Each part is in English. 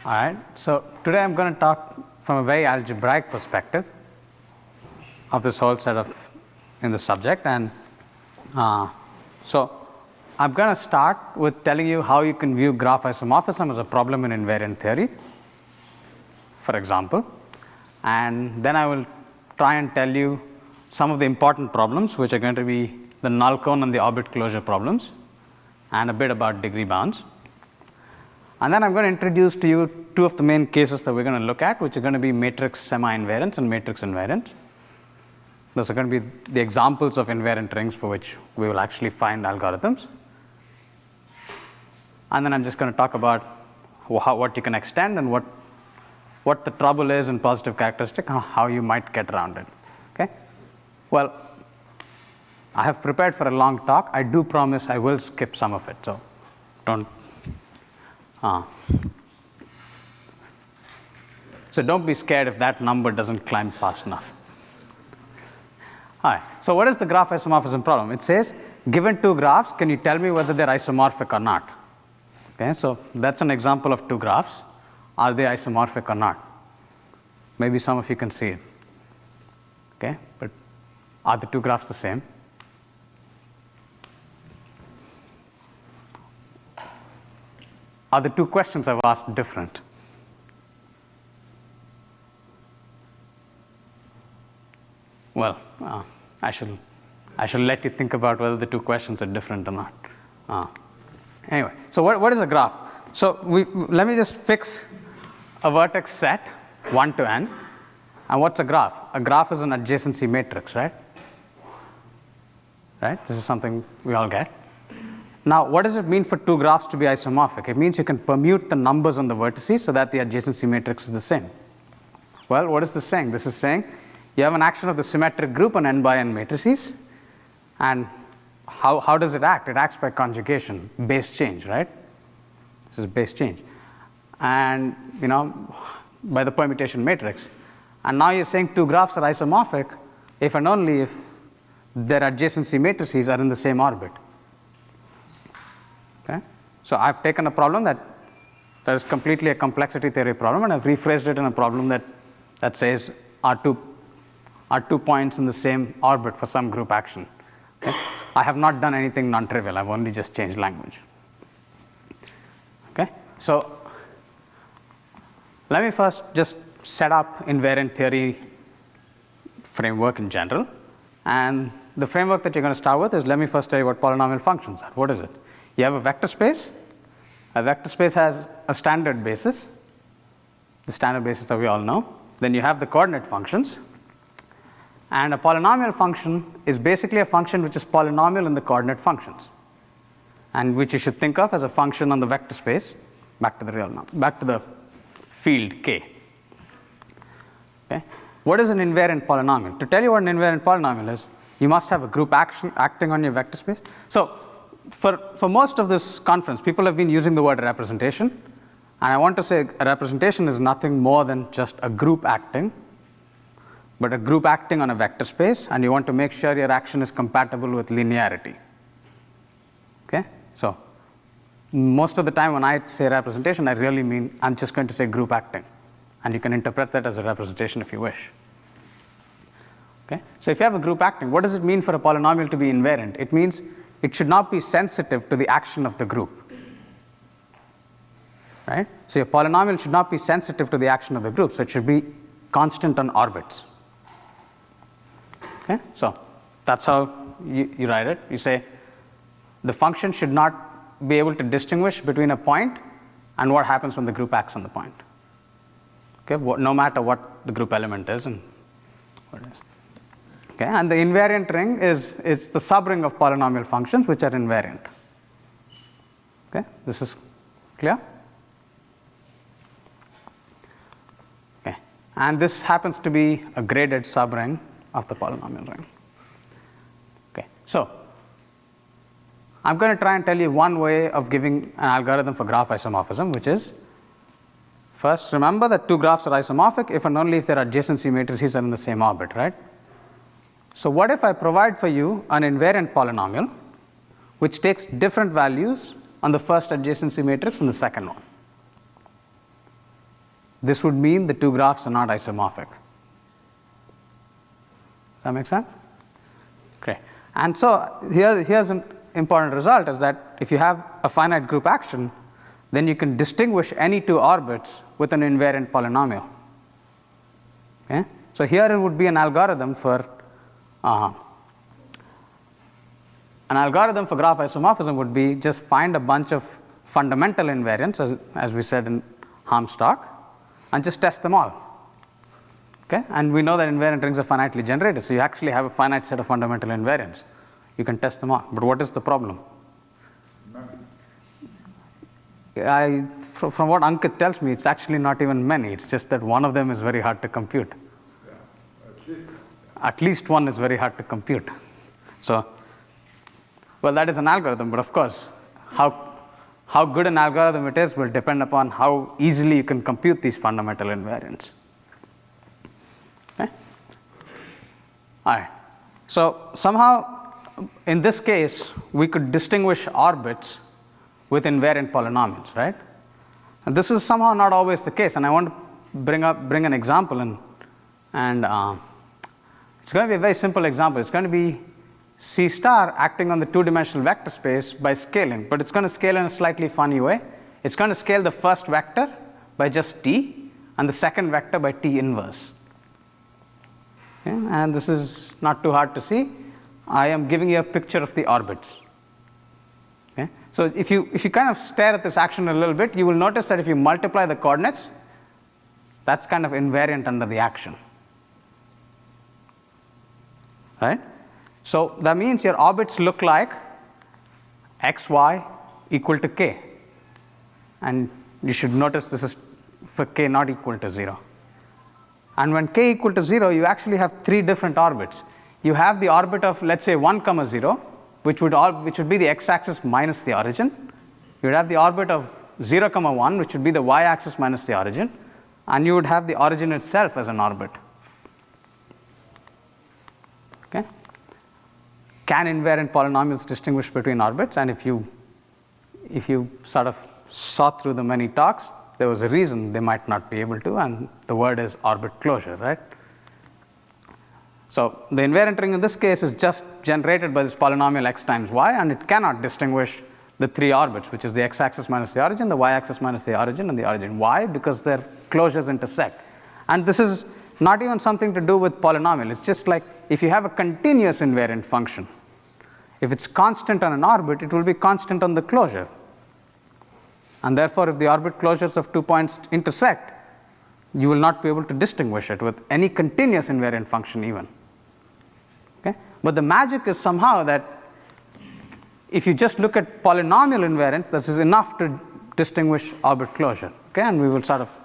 All right, so today I'm going to talk from a very algebraic perspective of this whole set of in the subject, and so I'm going to start with telling you how you can view graph isomorphism as a problem in invariant theory, for example, and then I will try and tell you some of the important problems, which are going to be the null cone and the orbit closure problems, and a bit about degree bounds. And then I'm going to introduce to you two of the main cases that we're going to look at, which are going to be matrix semi-invariants and matrix invariants. Those are going to be the examples of invariant rings for which we will actually find algorithms. And then I'm just going to talk about what you can extend and what the trouble is in positive characteristic and how you might get around it. Okay? Well, I have prepared for a long talk. I do promise I will skip some of it, so don't. So don't be scared if that number doesn't climb fast enough. All right, so what is the graph isomorphism problem? It says, given two graphs, can you tell me whether they're isomorphic or not? Okay, so that's an example of two graphs. Are they isomorphic or not? Maybe some of you can see it. Okay, but are the two graphs the same? Are the two questions I've asked different? Well, I shall let you think about whether the two questions are different or not. Anyway, so what is a graph? So let me just fix a vertex set 1 to n. And what's a graph? A graph is an adjacency matrix, right? Right? This is something we all get. Now, what does it mean for two graphs to be isomorphic? It means you can permute the numbers on the vertices so that the adjacency matrix is the same. Well, what is this saying? This is saying you have an action of the symmetric group on n by n matrices, and how does it act? It acts by conjugation, base change, right? This is base change. And, by the permutation matrix. And now you're saying two graphs are isomorphic if and only if their adjacency matrices are in the same orbit. Okay? So I've taken a problem that is completely a complexity theory problem, and I've rephrased it in a problem that says are two points in the same orbit for some group action. Okay? I have not done anything non-trivial. I've only just changed language. Okay? So let me first just set up invariant theory framework in general. And the framework that you're going to start with is, let me first tell you what polynomial functions are. What is it? You have a vector space. A vector space has a standard basis, the standard basis that we all know. Then you have the coordinate functions. And a polynomial function is basically a function which is polynomial in the coordinate functions, and which you should think of as a function on the vector space, back to the real number, back to the field K. Okay? What is an invariant polynomial? To tell you what an invariant polynomial is, you must have a group action acting on your vector space. So for most of this conference, people have been using the word representation, and I want to say a representation is nothing more than just a group acting, but a group acting on a vector space, and you want to make sure your action is compatible with linearity. Okay? So most of the time when I say representation, I really mean I'm just going to say group acting, and you can interpret that as a representation if you wish. Okay? So if you have a group acting, what does it mean for a polynomial to be invariant? It means it should not be sensitive to the action of the group. Right? So your polynomial should not be sensitive to the action of the group, so it should be constant on orbits. Okay? So that's how you write it. You say the function should not be able to distinguish between a point and what happens when the group acts on the point. Okay? No matter what the group element is and what it is. Okay? And the invariant ring it's the subring of polynomial functions which are invariant. Okay? This is clear? Okay. And this happens to be a graded subring of the polynomial ring. Okay. So I'm going to try and tell you one way of giving an algorithm for graph isomorphism, which is, first, remember that two graphs are isomorphic if and only if their adjacency matrices are in the same orbit, right? So what if I provide for you an invariant polynomial which takes different values on the first adjacency matrix and the second one? this would mean the two graphs are not isomorphic. Does that make sense? Okay. And so here's an important result is that if you have a finite group action, then you can distinguish any two orbits with an invariant polynomial. Okay? So here it would be an algorithm for graph isomorphism would be just find a bunch of fundamental invariants, as we said in Harmstock, and just test them all. Okay? And we know that invariant rings are finitely generated, so you actually have a finite set of fundamental invariants. You can test them all. But what is the problem? From what Ankit tells me, it's actually not even many. It's just that one of them is very hard to compute. Yeah, at least one is very hard to compute. So, well, that is an algorithm, but of course, how good an algorithm it is will depend upon how easily you can compute these fundamental invariants. Okay? All right. So somehow, in this case, we could distinguish orbits with invariant polynomials, right? And this is somehow not always the case, and I want to bring an example, and it's going to be a very simple example. It's going to be C star acting on the two-dimensional vector space by scaling, but it's going to scale in a slightly funny way. It's going to scale the first vector by just t, and the second vector by t inverse. Okay? And this is not too hard to see. I am giving you a picture of the orbits. Okay? So if you kind of stare at this action a little bit, you will notice that if you multiply the coordinates, that's kind of invariant under the action. Right? So that means your orbits look like x, y equal to k. And you should notice this is for k not equal to 0. And when k equal to 0, you actually have three different orbits. You have the orbit of, let's say, 1, 0, which would be the x-axis minus the origin. You would have the orbit of 0, 1, which would be the y-axis minus the origin. And you would have the origin itself as an orbit. Okay? Can invariant polynomials distinguish between orbits? And if you sort of saw through the many talks, there was a reason they might not be able to, and the word is orbit closure, right? So the invariant ring in this case is just generated by this polynomial x times y, and it cannot distinguish the three orbits, which is the x-axis minus the origin, the y-axis minus the origin, and the origin. Why? Because their closures intersect. And this is not even something to do with polynomial. It's just like if you have a continuous invariant function, if it's constant on an orbit, it will be constant on the closure. And therefore, if the orbit closures of 2 points intersect, you will not be able to distinguish it with any continuous invariant function even. Okay? But the magic is somehow that if you just look at polynomial invariants, this is enough to distinguish orbit closure. Okay? And we will sort of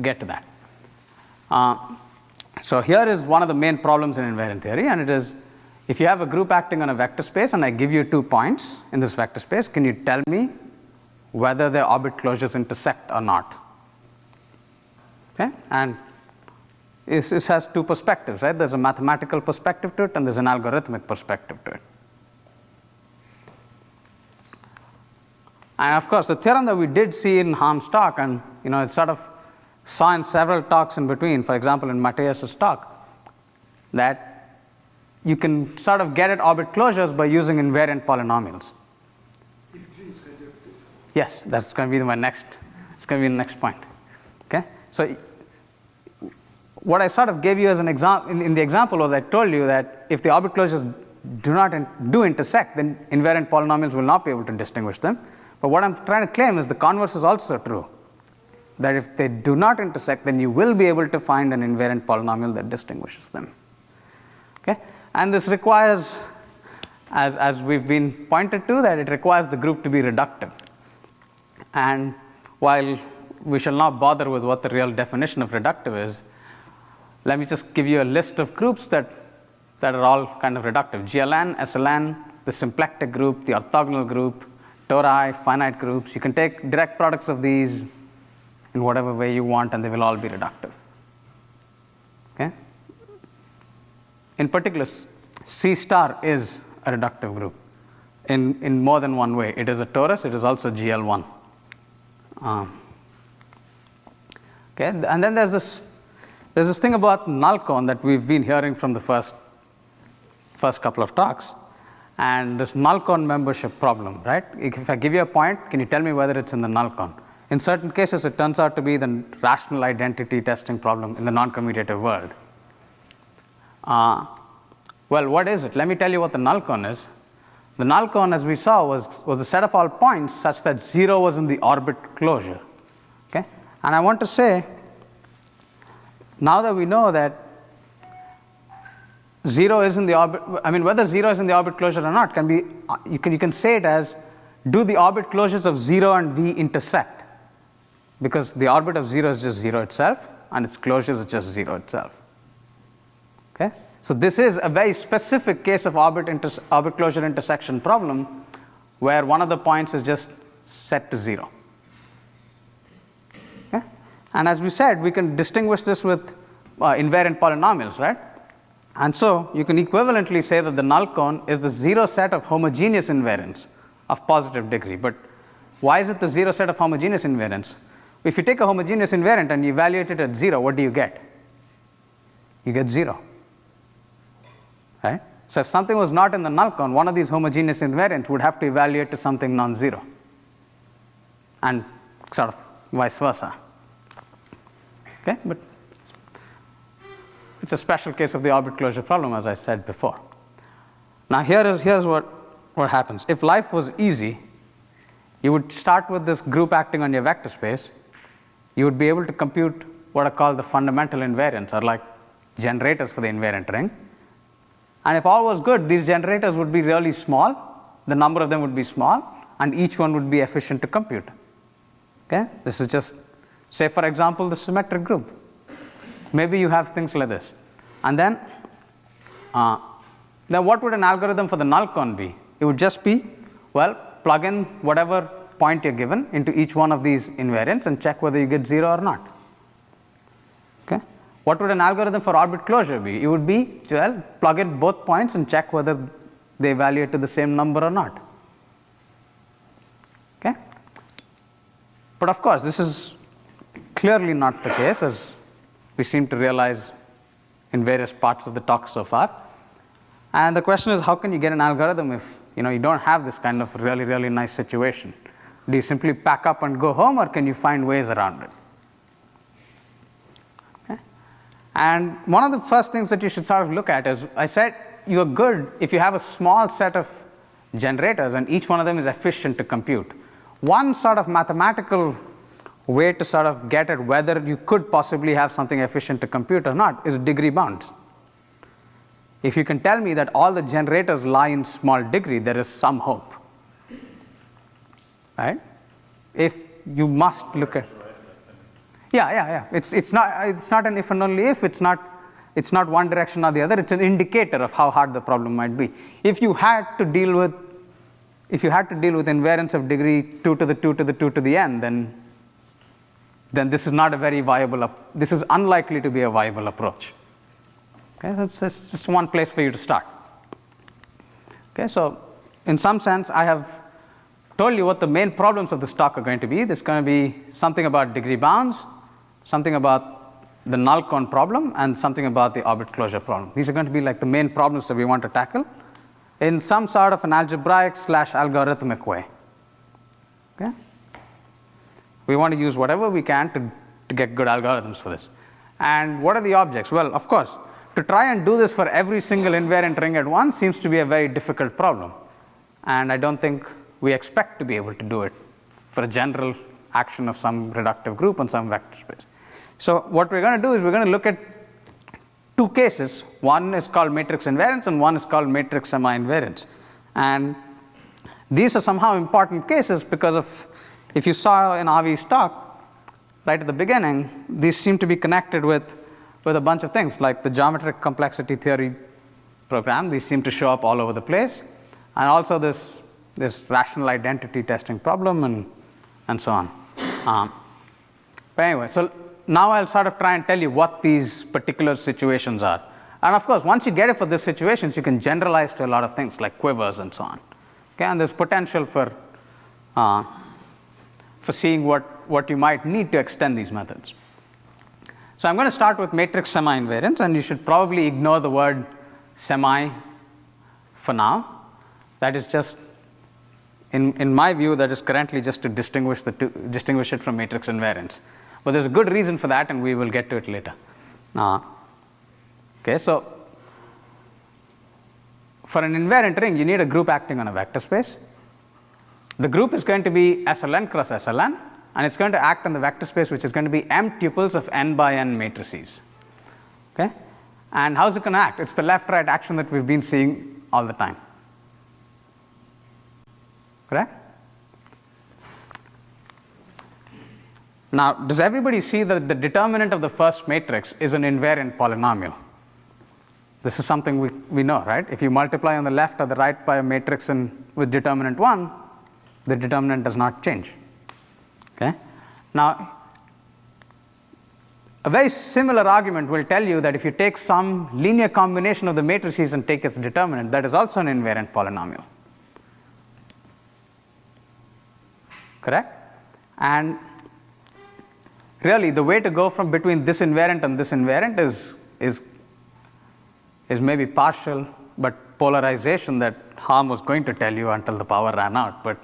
get to that. So here is one of the main problems in invariant theory, and it is if you have a group acting on a vector space and I give you 2 points in this vector space, can you tell me whether their orbit closures intersect or not? Okay? And this has two perspectives, right? There's a mathematical perspective to it and there's an algorithmic perspective to it. And of course, the theorem that we did see in Harm's talk, and it sort of saw in several talks in between, for example, in Mateus's talk, that you can sort of get at orbit closures by using invariant polynomials. If G is reductive. Yes, that's going to be it's going to be the next point. Okay? So what I sort of gave you as an example, in the example was I told you that if the orbit closures do intersect, then invariant polynomials will not be able to distinguish them. But what I'm trying to claim is the converse is also true. That if they do not intersect, then you will be able to find an invariant polynomial that distinguishes them. Okay? And this requires, as we've been pointed to, that it requires the group to be reductive. And while we shall not bother with what the real definition of reductive is, let me just give you a list of groups that are all kind of reductive. GLN, SLN, the symplectic group, the orthogonal group, tori, finite groups. You can take direct products of these in whatever way you want, and they will all be reductive. Okay? In particular, C star is a reductive group in more than one way. It is a torus, it is also GL1. Okay, and then there's this thing about null cone that we've been hearing from the first couple of talks, and this null cone membership problem, right? If I give you a point, can you tell me whether it's in the null cone? In certain cases, it turns out to be the rational identity testing problem in the non-commutative world. Well, what is it? Let me tell you what the null cone is. The null cone, as we saw, was a set of all points such that 0 was in the orbit closure. Okay? And I want to say, now that we know that 0 is in the orbit, I mean, whether 0 is in the orbit closure or not can be, you can say it as, do the orbit closures of 0 and V intersect? Because the orbit of 0 is just 0 itself, and its closures is just 0 itself. Okay? So this is a very specific case of orbit closure intersection problem where one of the points is just set to 0. Okay? And as we said, we can distinguish this with invariant polynomials, right? And so you can equivalently say that the null cone is the 0 set of homogeneous invariants of positive degree. But why is it the 0 set of homogeneous invariants? If you take a homogeneous invariant and you evaluate it at 0, what do you get? You get 0. Right? So if something was not in the null cone, one of these homogeneous invariants would have to evaluate to something non-zero, and sort of vice versa. Okay? But it's a special case of the orbit closure problem, as I said before. Now here's what happens. If life was easy, you would start with this group acting on your vector space. You would be able to compute what are called the fundamental invariants, or like generators for the invariant ring. And if all was good, these generators would be really small, the number of them would be small, and each one would be efficient to compute. Okay? This is just, say for example, the symmetric group. Maybe you have things like this. And then what would an algorithm for the null cone be? It would just be, well, plug in whatever point you're given into each one of these invariants and check whether you get 0 or not. Okay? What would an algorithm for orbit closure be? It would be, well, plug in both points and check whether they evaluate to the same number or not. Okay? But of course, this is clearly not the case, as we seem to realize in various parts of the talk so far. And the question is, how can you get an algorithm if you don't have this kind of really, really nice situation? Do you simply pack up and go home, or can you find ways around it? Okay? And one of the first things that you should sort of look at is, I said you're good if you have a small set of generators and each one of them is efficient to compute. One sort of mathematical way to sort of get at whether you could possibly have something efficient to compute or not is degree bounds. If you can tell me that all the generators lie in small degree, there is some hope. Right? If you must look at, yeah. It's not an if and only if. It's not one direction or the other. It's an indicator of how hard the problem might be. If you had to deal with invariants of degree 2 to the 2 to the 2 to the n, then this is not a very viable. This is unlikely to be a viable approach. Okay, that's just one place for you to start. Okay, so in some sense, I have told you what the main problems of this talk are going to be. There's going to be something about degree bounds, something about the null cone problem, and something about the orbit closure problem. These are going to be like the main problems that we want to tackle in some sort of an algebraic / algorithmic way. Okay? We want to use whatever we can to get good algorithms for this. And what are the objects? Well, of course, to try and do this for every single invariant ring at once seems to be a very difficult problem. And I don't think we expect to be able to do it for a general action of some reductive group on some vector space. So what we're going to do is we're going to look at two cases. One is called matrix invariance and one is called matrix semi-invariance. And these are somehow important cases because of, if you saw in Avi's talk right at the beginning, these seem to be connected with a bunch of things like the geometric complexity theory program. These seem to show up all over the place, and also this rational identity testing problem and so on. But anyway, so now I'll sort of try and tell you what these particular situations are. And of course, once you get it for these situations, you can generalize to a lot of things like quivers and so on. Okay, and there's potential for seeing what you might need to extend these methods. So I'm going to start with matrix semi-invariants, and you should probably ignore the word semi for now. That is just, in my view, that is currently just to distinguish it from matrix invariants. But there's a good reason for that, and we will get to it later. Okay, so for an invariant ring, you need a group acting on a vector space. The group is going to be SLN cross SLN, and it's going to act on the vector space, which is going to be m tuples of n by n matrices. Okay? And how's it going to act? It's the left-right action that we've been seeing all the time. Correct? Now, does everybody see that the determinant of the first matrix is an invariant polynomial? This is something we know, right? If you multiply on the left or the right by a matrix with determinant 1, the determinant does not change. Okay? Now, a very similar argument will tell you that if you take some linear combination of the matrices and take its determinant, that is also an invariant polynomial. Correct? And really, the way to go from between this invariant and this invariant is maybe partial, but polarization that Harm was going to tell you until the power ran out. But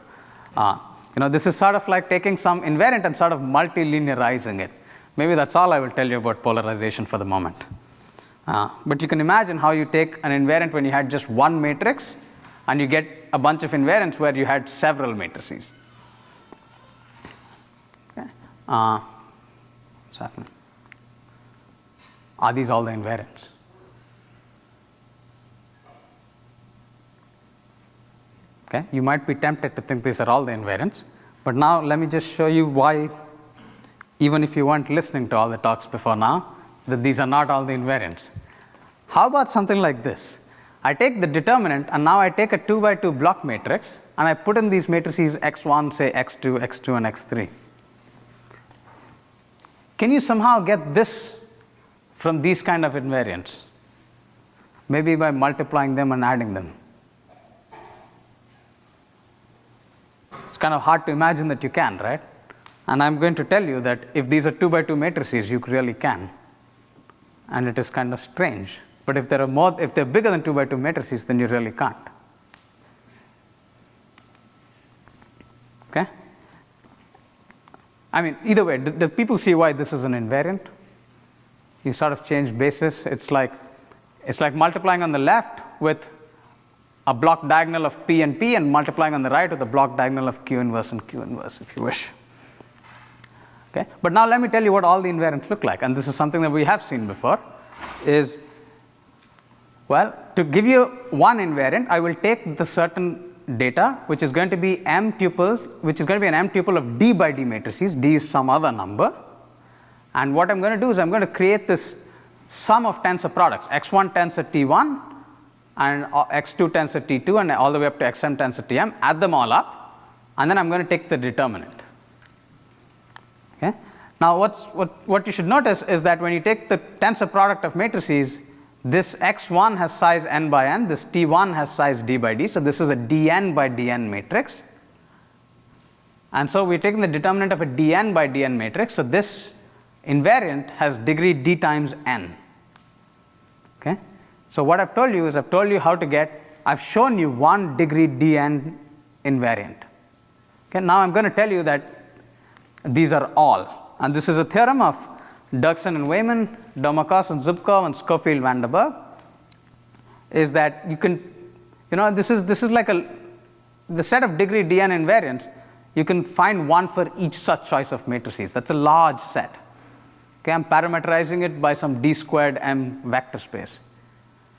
this is sort of like taking some invariant and sort of multilinearizing it. Maybe that's all I will tell you about polarization for the moment. But you can imagine how you take an invariant when you had just one matrix, and you get a bunch of invariants where you had several matrices. Okay. What's happening? Are these all the invariants? Okay. You might be tempted to think these are all the invariants, but now let me just show you why, even if you weren't listening to all the talks before now, that these are not all the invariants. How about something like this? I take the determinant, and now I take a 2 by 2 block matrix, and I put in these matrices x1, say x2, x2, and x3. Can you somehow get this from these kind of invariants? Maybe by multiplying them and adding them. It's kind of hard to imagine that you can, right? And I'm going to tell you that if these are 2 by 2 matrices, you really can. And it is kind of strange. But if they're bigger than 2 by 2 matrices, then you really can't. Okay? I mean, either way, do people see why this is an invariant? You sort of change basis. It's like multiplying on the left with a block diagonal of P and P, and multiplying on the right with a block diagonal of Q inverse and Q inverse, if you wish. Okay? But now let me tell you what all the invariants look like, and this is something that we have seen before, is, well, to give you one invariant, I will take the certain data, which is going to be m tuples, which is going to be an m tuple of D by D matrices. D is some other number. And what I'm going to do is I'm going to create this sum of tensor products. x1 tensor T1, and x2 tensor T2, and all the way up to xm tensor Tm, add them all up, and then I'm going to take the determinant. Okay? Now, what you should notice is that when you take the tensor product of matrices, this x1 has size n by n, this T1 has size d by d, so this is a dn by dn matrix. And so we're taking the determinant of a dn by dn matrix, so this invariant has degree d times n. Okay? So what I've told you is I've shown you one degree dn invariant. Okay? Now I'm going to tell you that these are all. And this is a theorem of Derksen and Weyman, Domakos and Zubkov, and Schofield van der Berg, is that you can, this is like the set of degree dn invariants, you can find one for each such choice of matrices. That's a large set. Okay? I'm parameterizing it by some d squared m vector space.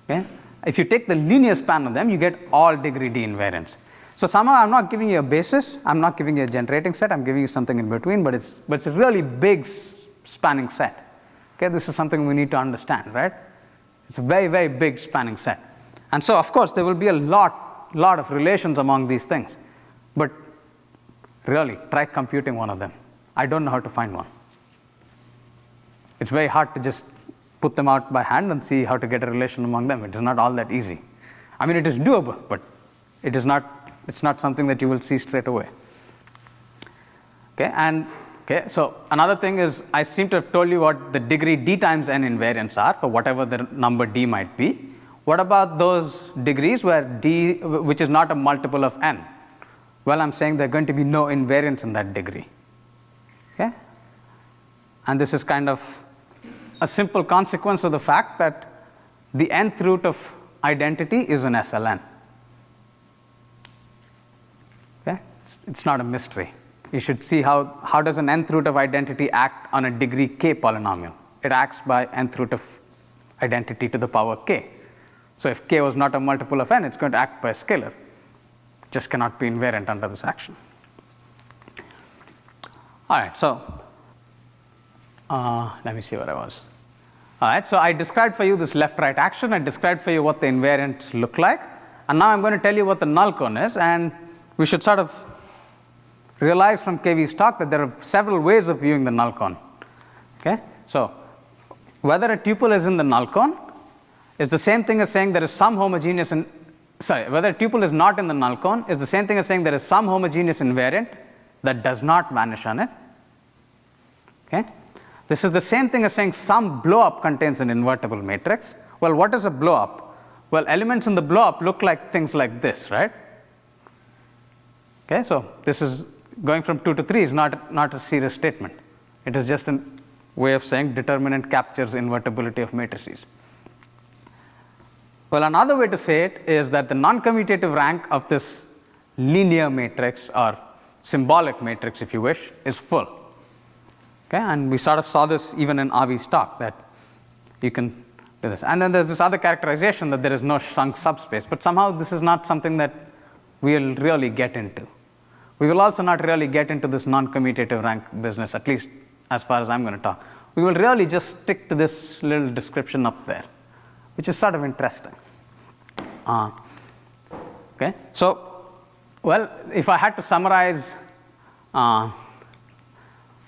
Okay? If you take the linear span of them, you get all degree d invariants. So somehow I'm not giving you a basis, I'm not giving you a generating set, I'm giving you something in between, but it's a really big spanning set. Okay? This is something we need to understand, right? It's a very, very big spanning set. And so, of course, there will be a lot of relations among these things. But really, try computing one of them. I don't know how to find one. It's very hard to just put them out by hand and see how to get a relation among them. It is not all that easy. I mean, it is doable, but it's not something that you will see straight away. Okay? And Okay, so another thing is I seem to have told you what the degree d times n invariants are for whatever the number d might be. What about those degrees where d, which is not a multiple of n? Well, I'm saying there are going to be no invariants in that degree. Okay? And this is kind of a simple consequence of the fact that the nth root of identity is an SLN. Okay? It's not a mystery. You should see how does an nth root of identity act on a degree k polynomial. It acts by nth root of identity to the power k. So if k was not a multiple of n, it's going to act by a scalar. It just cannot be invariant under this action. All right, so let me see where I was. All right, so I described for you this left-right action. I described for you what the invariants look like. And now I'm going to tell you what the null cone is. And we should sort of realize from KV's talk that there are several ways of viewing the null cone. Okay? So whether a tuple is in the null cone is the same thing as saying there is some homogeneous whether a tuple is not in the null cone is the same thing as saying there is some homogeneous invariant that does not vanish on it. Okay? This is the same thing as saying some blow-up contains an invertible matrix. Well, what is a blow-up? Well, elements in the blow-up look like things like this, right? Okay, so this is going from 2 to 3 is not a serious statement. It is just a way of saying determinant captures invertibility of matrices. Well, another way to say it is that the non-commutative rank of this linear matrix or symbolic matrix, if you wish, is full. Okay, and we sort of saw this even in Avi's talk that you can do this. And then there's this other characterization that there is no shrunk subspace, but somehow this is not something that we'll really get into. We will also not really get into this non-commutative rank business, at least as far as I'm going to talk. We will really just stick to this little description up there, which is sort of interesting. Okay, so, well, if I had to summarize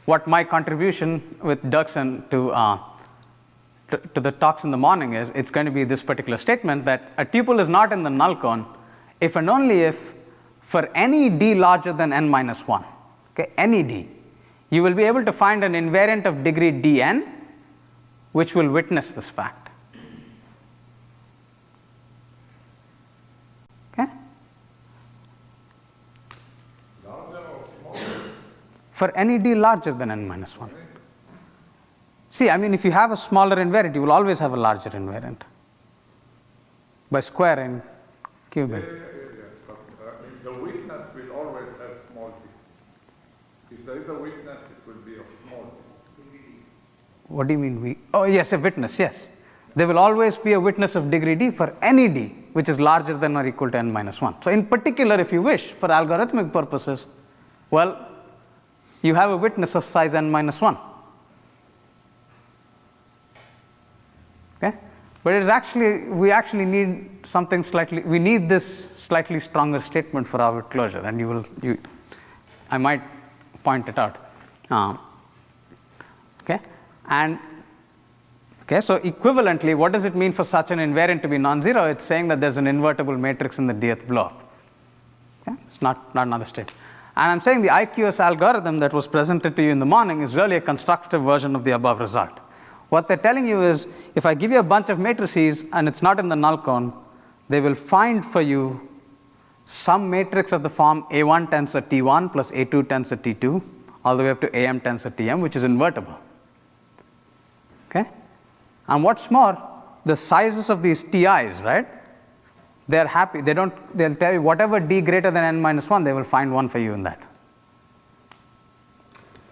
what my contribution with Derksen to the talks in the morning is, it's going to be this particular statement that a tuple is not in the null cone if and only if for any d larger than n minus 1, okay, any d, you will be able to find an invariant of degree dn which will witness this fact. Okay? For any d larger than n minus 1. See, I mean, if you have a smaller invariant, you will always have a larger invariant by squaring, cubing. The witness will always have small t. If there is a witness, it will be of small t. What do you mean? Oh, yes, a witness, yes. There will always be a witness of degree d for any d which is larger than or equal to n minus 1. So in particular, if you wish, for algorithmic purposes, well, you have a witness of size n minus 1. Okay? But it is actually, we actually need something slightly, we need this slightly stronger statement for our closure, and I might point it out. Okay? And okay, so equivalently, what does it mean for such an invariant to be non-zero? It's saying that there's an invertible matrix in the dth blow-up. Okay? It's not another statement. And I'm saying the IQS algorithm that was presented to you in the morning is really a constructive version of the above result. What they're telling you is, if I give you a bunch of matrices and it's not in the null cone, they will find for you some matrix of the form A1 tensor T1 plus A2 tensor T2 all the way up to AM tensor Tm, which is invertible. Okay? And what's more, the sizes of these TIs, right? They're happy. They'll tell you whatever d greater than n minus 1, they will find one for you in that.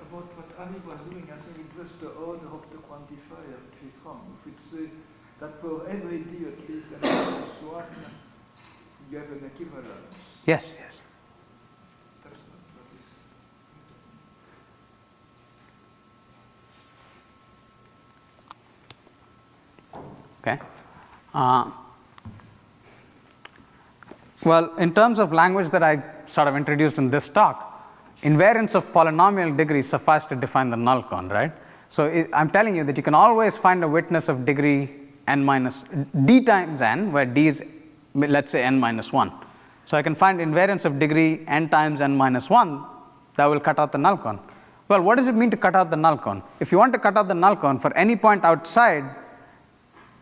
About what Avi was doing, I think it's just the order of the quantifier which is wrong. If it's that for every d at least n minus 1, you have an equivalence. Yes, yes. That's not what is. Okay. Well, in terms of language that I sort of introduced in this talk, invariants of polynomial degree suffice to define the null cone, right? So I'm telling you that you can always find a witness of degree n minus d times n, where d is, let's say, n minus 1. So I can find invariants of degree n times n minus 1 that will cut out the null cone. Well, what does it mean to cut out the null cone? If you want to cut out the null cone, for any point outside,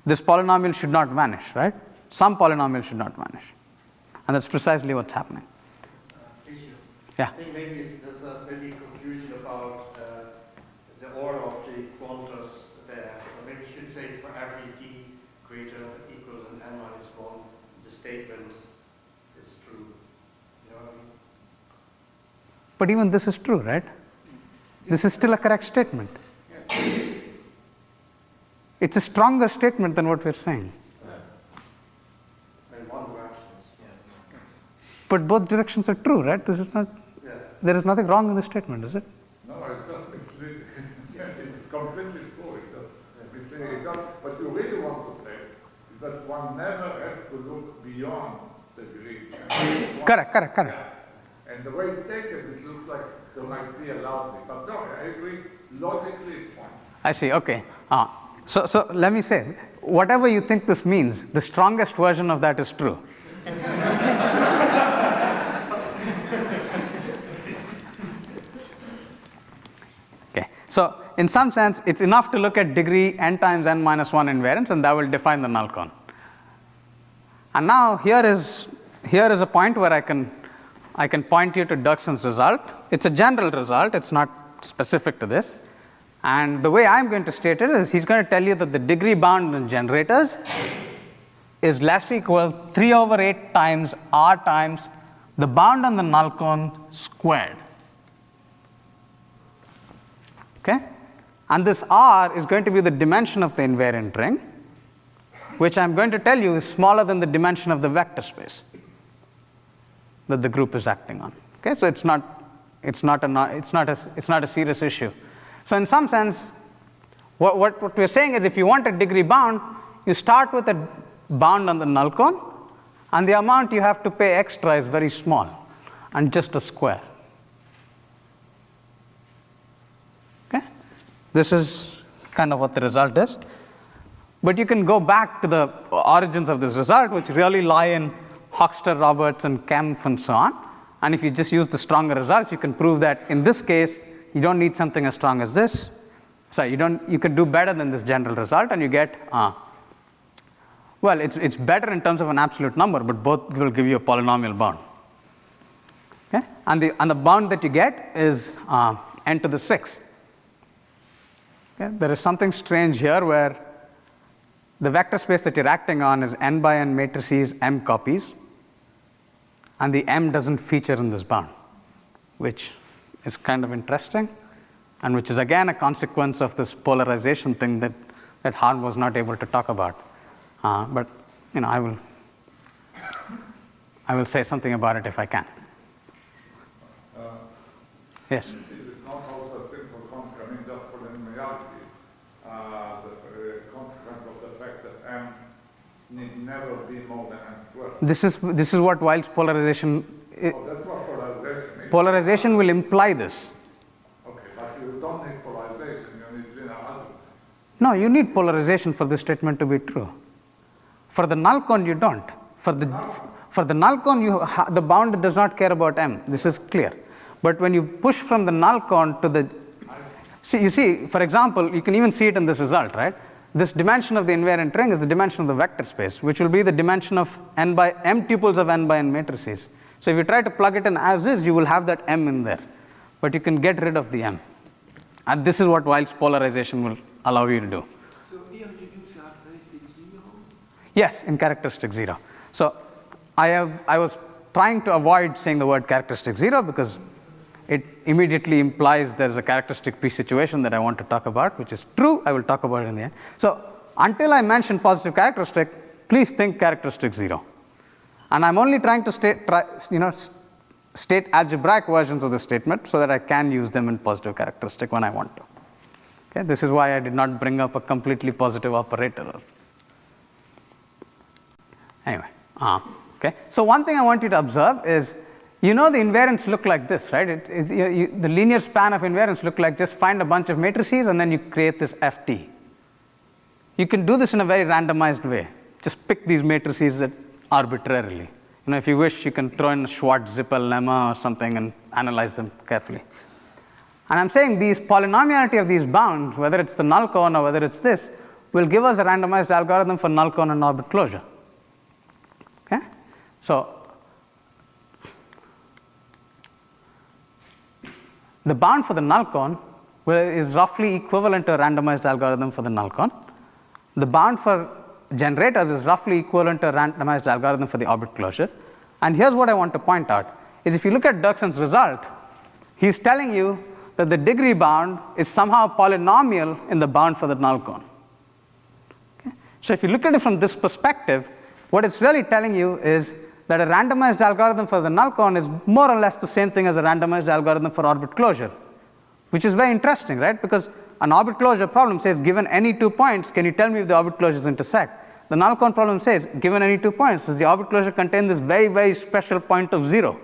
this polynomial should not vanish, right? Some polynomial should not vanish. And that's precisely what's happening. Yeah. I think maybe there's a maybe confusion about the order of the quantas there. So maybe you should say for every d greater than or equal than n minus 1, the statement is true. You know what I mean? But even this is true, right? This is still a correct statement. It's a stronger statement than what we're saying. In one direction. But both directions are true, right? This is not. There is nothing wrong in the statement, is it? No, it's just misleading. Yes, it's completely true. It's just misleading. It's just, what you really want to say is that one never has to look beyond the grid. Correct. Yeah. And the way it's stated, it looks like there might be a loudly. But no, I agree. Logically, it's fine. I see, okay. So let me say, whatever you think this means, the strongest version of that is true. Okay, so in some sense, it's enough to look at degree n times n minus 1 invariance, and that will define the null cone. And now here is a point where I can point you to Derksen's result. It's a general result. It's not specific to this. And the way I'm going to state it is he's going to tell you that the degree bound in generators is less equal 3/8 times r times the bound on the null cone squared. Okay? And this r is going to be the dimension of the invariant ring, which I'm going to tell you is smaller than the dimension of the vector space that the group is acting on. Okay? So it's not a serious issue. So in some sense, what we're saying is if you want a degree bound, you start with a bound on the null cone, and the amount you have to pay extra is very small, and just a square. Okay? This is kind of what the result is. But you can go back to the origins of this result, which really lie in Hochster, Roberts, and Kempf, and so on. And if you just use the stronger results, you can prove that in this case, you don't need something as strong as this. So you can do better than this general result, and you get, well, it's better in terms of an absolute number, but both will give you a polynomial bound. Okay? And the bound that you get is n to the 6. Okay? There is something strange here where the vector space that you're acting on is n by n matrices, m copies, and the m doesn't feature in this bound, which is kind of interesting, and which is again a consequence of this polarization thing that Hahn was not able to talk about. But I will say something about it if I can. Yes. Is it not also a simple consequence? I mean, just polynomiality, the consequence of the fact that m need never be more than n squared. This is what Weil's polarization. That's what polarization means. Polarization will imply this. Okay, but you don't need polarization. You need linear algebra. No, you need polarization for this statement to be true. For the null cone, you don't. For the null cone, the bound does not care about m. This is clear. But when you push from the null cone to the you see, for example, you can even see it in this result, right? This dimension of the invariant ring is the dimension of the vector space, which will be the dimension of m tuples of n by n matrices. So if you try to plug it in as is, you will have that m in there. But you can get rid of the m. And this is what Weil's polarization will allow you to do. So here you use characteristic 0? Yes, in characteristic 0. So I was trying to avoid saying the word characteristic 0 because it immediately implies there's a characteristic P situation that I want to talk about, which is true. I will talk about it in the end. So until I mention positive characteristic, please think characteristic 0. And I'm only trying to state algebraic versions of the statement so that I can use them in positive characteristic when I want to. Okay? This is why I did not bring up a completely positive operator. Anyway, okay. So one thing I want you to observe is, the invariants look like this, right? The linear span of invariants look like just find a bunch of matrices and then you create this FT. You can do this in a very randomized way. Just pick these matrices arbitrarily. If you wish, you can throw in a Schwartz-Zippel lemma or something and analyze them carefully. And I'm saying these polynomiality of these bounds, whether it's the null cone or whether it's this, will give us a randomized algorithm for null cone and orbit closure. Okay? So the bound for the null cone is roughly equivalent to a randomized algorithm for the null cone. The bound for generators is roughly equivalent to a randomized algorithm for the orbit closure. And here's what I want to point out, is if you look at Derksen's result, he's telling you that the degree bound is somehow polynomial in the bound for the null cone. Okay? So if you look at it from this perspective, what it's really telling you is that a randomized algorithm for the null cone is more or less the same thing as a randomized algorithm for orbit closure, which is very interesting, right? Because an orbit closure problem says, given any 2 points, can you tell me if the orbit closures intersect? The null cone problem says, given any 2 points, does the orbit closure contain this very, very special point of 0?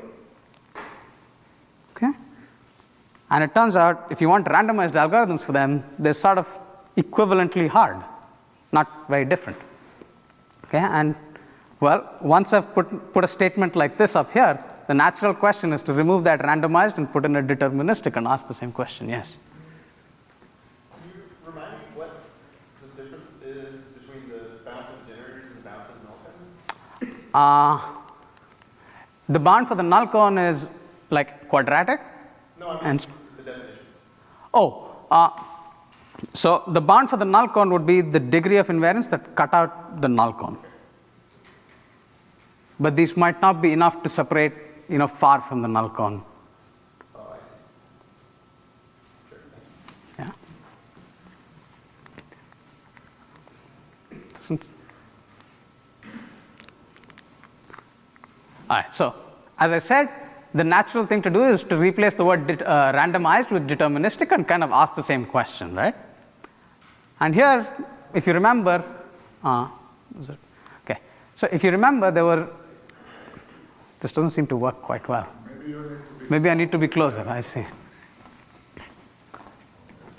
Okay? And it turns out, if you want randomized algorithms for them, they're sort of equivalently hard, not very different. Okay? And well, once I've put a statement like this up here, the natural question is to remove that randomized and put in a deterministic and ask the same question. Yes? Can you remind me what the difference is between the bound for the generators and the bound for the null cone? The bound for the null cone is like quadratic? No, I mean and the definitions. So the bound for the null cone would be the degree of invariance that cut out the null cone. But these might not be enough to separate, far from the null cone. Oh, I see. Sure. Yeah. All right. So as I said, the natural thing to do is to replace the word randomized with deterministic and kind of ask the same question, right? And here, if you remember, okay. So if you remember, this doesn't seem to work quite well. Maybe I need to be closer. I see.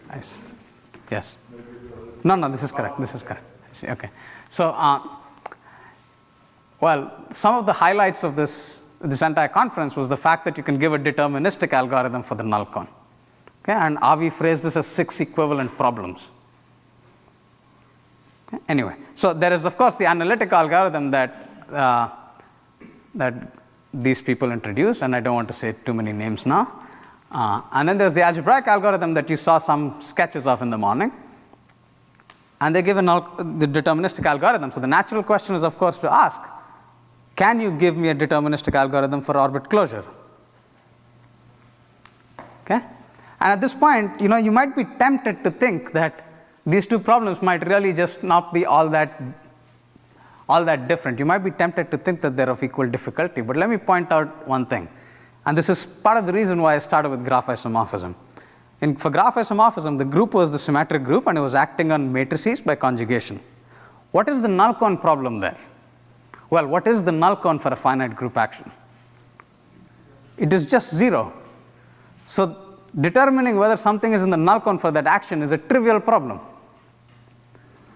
I see. Yes. No, this is correct. This is correct. I see. Okay. So, well, some of the highlights of this entire conference was the fact that you can give a deterministic algorithm for the null cone. Okay, and Avi phrased this as 6 equivalent problems. Okay? Anyway, so there is of course the analytic algorithm that these people introduced, and I don't want to say too many names now. And then there's the algebraic algorithm that you saw some sketches of in the morning. And they give the deterministic algorithm. So the natural question is, of course, to ask, can you give me a deterministic algorithm for orbit closure? Okay? And at this point, you might be tempted to think that these two problems might really just not be all that different. You might be tempted to think that they're of equal difficulty. But let me point out one thing. And this is part of the reason why I started with graph isomorphism. For graph isomorphism, the group was the symmetric group, and it was acting on matrices by conjugation. What is the null cone problem there? Well, what is the null cone for a finite group action? It is just 0. So determining whether something is in the null cone for that action is a trivial problem.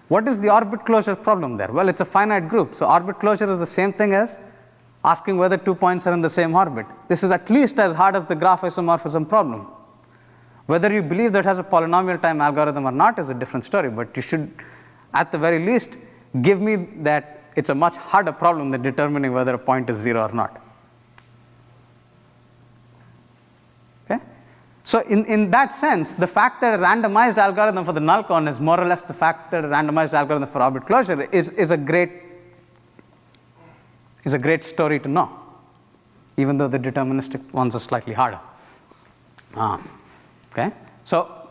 What is the orbit closure problem there? Well, it's a finite group. So orbit closure is the same thing as asking whether 2 points are in the same orbit. This is at least as hard as the graph isomorphism problem. Whether you believe that has a polynomial time algorithm or not is a different story, but you should, at the very least, give me that it's a much harder problem than determining whether a point is 0 or not. Okay? So in that sense, the fact that a randomized algorithm for the null cone is more or less the fact that a randomized algorithm for orbit closure is a great story to know, even though the deterministic ones are slightly harder. Okay? So,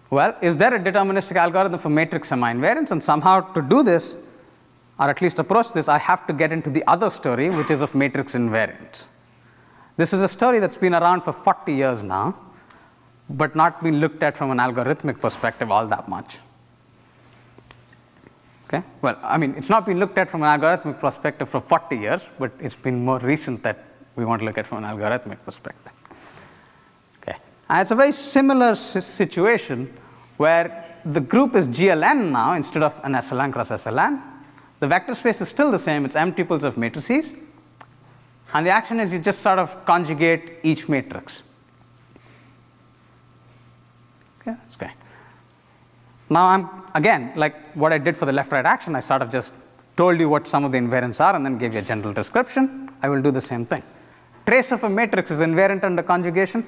well, is there a deterministic algorithm for matrix semi-invariants? And somehow to do this, or at least approach this, I have to get into the other story, which is of matrix invariants. This is a story that's been around for 40 years now, but not been looked at from an algorithmic perspective all that much. Okay? Well, I mean, it's not been looked at from an algorithmic perspective for 40 years, but it's been more recent that we want to look at from an algorithmic perspective. Okay? And it's a very similar situation where the group is GLN now instead of an SLN cross SLN. The vector space is still the same. It's M tuples of matrices. And the action is you just sort of conjugate each matrix. Okay, that's great. Now I'm, again, like what I did for the left-right action, I sort of just told you what some of the invariants are and then gave you a general description. I will do the same thing. Trace of a matrix is invariant under conjugation.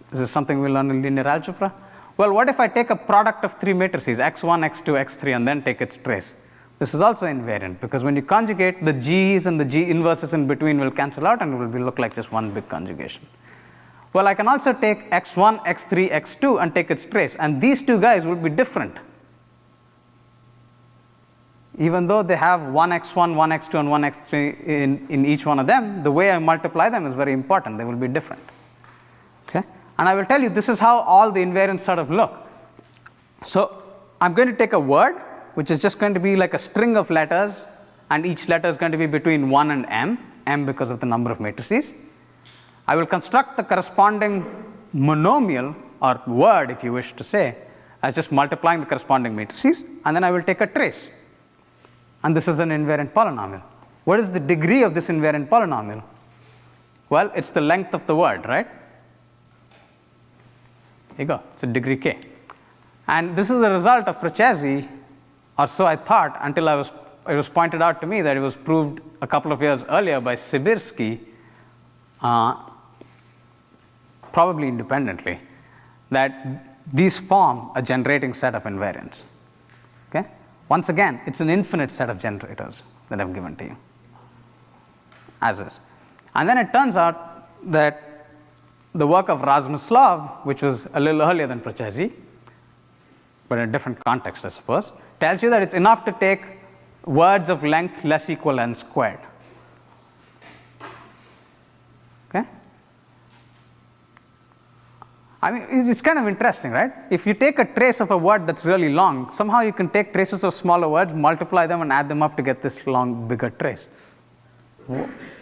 This is something we learn in linear algebra. Well, what if I take a product of three matrices, x1, x2, x3, and then take its trace? This is also invariant because when you conjugate, the g's and the g inverses in between will cancel out and it will look like just one big conjugation. Well, I can also take x1, x3, x2 and take its trace, and these two guys will be different. Even though they have 1x1, 1x2, and 1x3 in each one of them, the way I multiply them is very important. They will be different. Okay? And I will tell you, this is how all the invariants sort of look. So I'm going to take a word, which is just going to be like a string of letters, and each letter is going to be between 1 and m because of the number of matrices. I will construct the corresponding monomial, or word if you wish to say, as just multiplying the corresponding matrices, and then I will take a trace. And this is an invariant polynomial. What is the degree of this invariant polynomial? Well, it's the length of the word, right? Here you go, it's a degree k. And this is the result of Procesi, or so I thought, until it was pointed out to me that it was proved a couple of years earlier by Sibirsky, probably independently, that these form a generating set of invariants. Okay? Once again, it's an infinite set of generators that I've given to you, as is. And then it turns out that the work of Razmuslov, which was a little earlier than Procesi, but in a different context, I suppose, tells you that it's enough to take words of length less equal n squared. Okay? I mean, it's kind of interesting, right? If you take a trace of a word that's really long, somehow you can take traces of smaller words, multiply them, and add them up to get this long, bigger trace.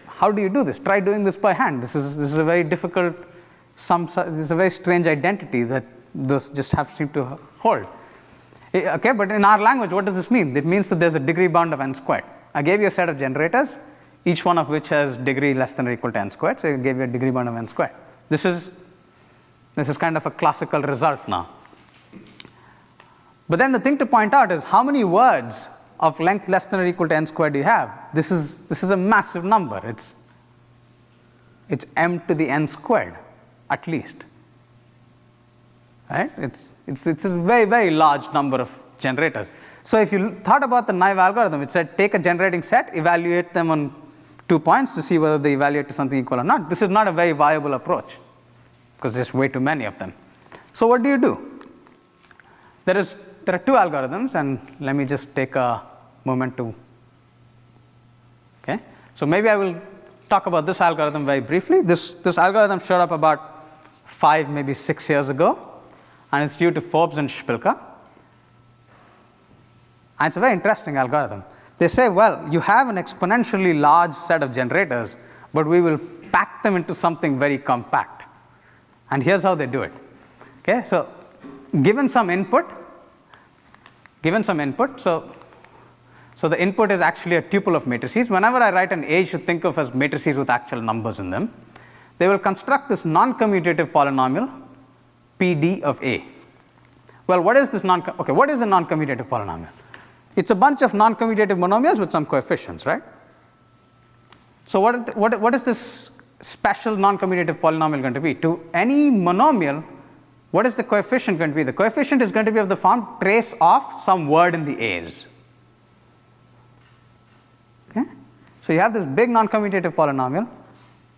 How do you do this? Try doing this by hand. This is a very difficult, this is a very strange identity that those just seem to hold. Okay, but in our language, what does this mean? It means that there's a degree bound of n squared. I gave you a set of generators, each one of which has degree less than or equal to n squared, so I gave you a degree bound of n squared. This is kind of a classical result now. But then the thing to point out is how many words of length less than or equal to n squared do you have? This is a massive number. It's m to the n squared, at least. Right? It's a very, very large number of generators. So if you thought about the naive algorithm, it said take a generating set, evaluate them on 2 points to see whether they evaluate to something equal or not. This is not a very viable approach because there's way too many of them. So what do? There are two algorithms, and let me just take a moment to, okay? So maybe I will talk about this algorithm very briefly. This algorithm showed up about 5, maybe 6 years ago, and it's due to Forbes and Spilka. And it's a very interesting algorithm. They say, well, you have an exponentially large set of generators, but we will pack them into something very compact. And here's how they do it. Okay, so given some input, so the input is actually a tuple of matrices. Whenever I write an A, you should think of as matrices with actual numbers in them. They will construct this non-commutative polynomial, PD of A. Well, what is this what is a non-commutative polynomial? It's a bunch of non-commutative monomials with some coefficients, right? So what is this special non-commutative polynomial going to be? To any monomial, what is the coefficient going to be? The coefficient is going to be of the form trace of some word in the A's. Okay? So you have this big non-commutative polynomial.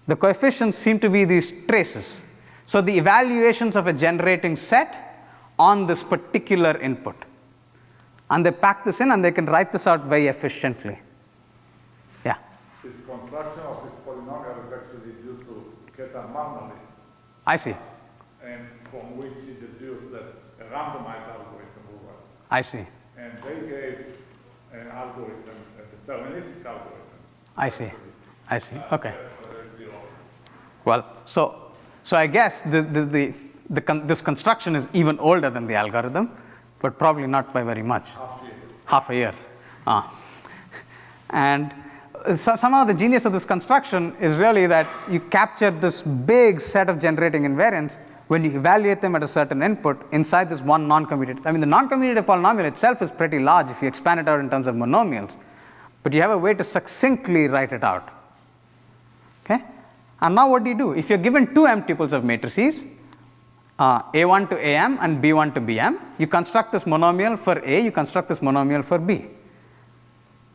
The coefficients seem to be these traces. So the evaluations of a generating set on this particular input. And they pack this in and they can write this out very efficiently. Yeah? This construction of this polynomial is actually due to Keter-Marmolin. I see. And from which he deduced that a randomized algorithm will work. I see. And they gave an algorithm, a deterministic algorithm. I see. Okay. Well, so I guess this construction is even older than the algorithm, but probably not by very much. Half a year. And somehow the genius of this construction is really that you capture this big set of generating invariants when you evaluate them at a certain input inside this one non-commutative. I mean, the non-commutative polynomial itself is pretty large if you expand it out in terms of monomials, but you have a way to succinctly write it out. Okay? And now what do? If you're given two m-tuples of matrices, A1 to AM and B1 to BM, you construct this monomial for A, you construct this monomial for B.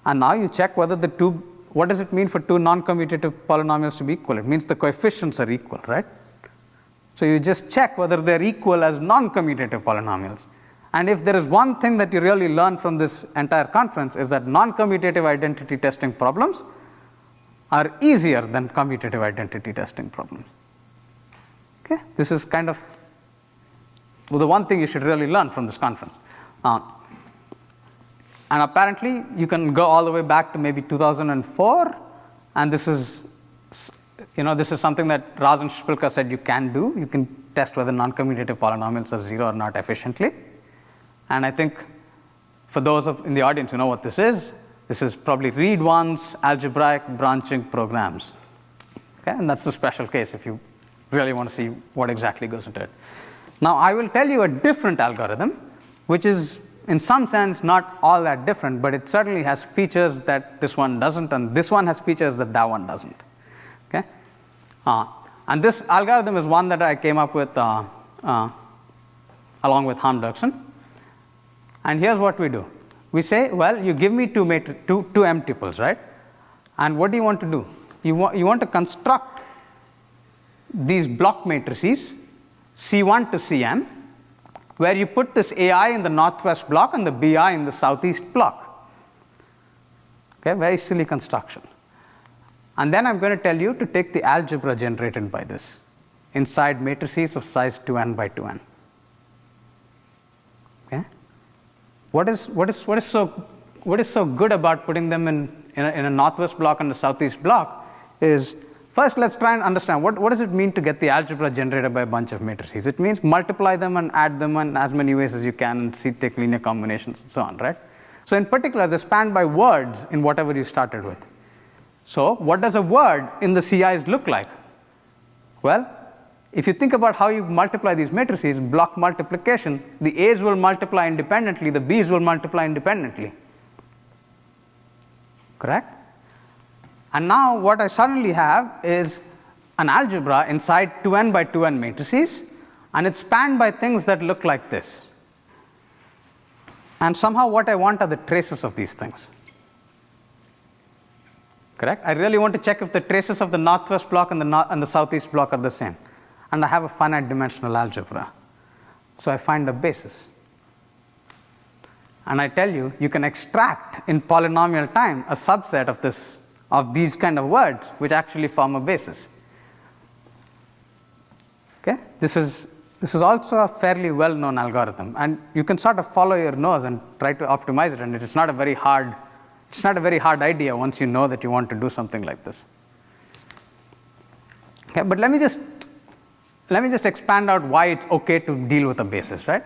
And now you check whether the two, what does it mean for two non-commutative polynomials to be equal? It means the coefficients are equal, right? So you just check whether they're equal as non-commutative polynomials. And if there is one thing that you really learn from this entire conference is that non-commutative identity testing problems are easier than commutative identity testing problems. Okay? This is kind of the one thing you should really learn from this conference. And apparently, you can go all the way back to maybe 2004, and this is something that Rajan Shpilka said you can do. You can test whether non-commutative polynomials are zero or not efficiently. And I think for those in the audience who know what this is probably read-once algebraic branching programs. Okay? And that's the special case if you really want to see what exactly goes into it. Now, I will tell you a different algorithm, which is in some sense not all that different, but it certainly has features that this one doesn't, and this one has features that that one doesn't. Okay? And this algorithm is one that I came up with along with Hans Derksen. And here's what we do. We say, well, you give me two m-tuples, right? And what do you want to do? You want to construct these block matrices, C1 to Cm, where you put this AI in the northwest block and the BI in the southeast block. Okay, very silly construction. And then I'm going to tell you to take the algebra generated by this inside matrices of size 2n by 2n. Okay? What is so good about putting them in a northwest block and a southeast block is, first let's try and understand what does it mean to get the algebra generated by a bunch of matrices. It means multiply them and add them in as many ways as you can and take linear combinations and so on, right? So in particular, they're spanned by words in whatever you started with. So what does a word in the CIs look like? Well, if you think about how you multiply these matrices, block multiplication, the A's will multiply independently, the B's will multiply independently. Correct? And now what I suddenly have is an algebra inside 2n by 2n matrices, and it's spanned by things that look like this. And somehow what I want are the traces of these things. Correct? I really want to check if the traces of the northwest block and the southeast block are the same. And I have a finite dimensional algebra. So I find a basis. And I tell you, you can extract in polynomial time a subset of these kind of words which actually form a basis. Okay? This is also a fairly well-known algorithm, and you can sort of follow your nose and try to optimize it, and it's not a very hard idea once you know that you want to do something like this. Okay, but let me just expand out why it's okay to deal with a basis, right?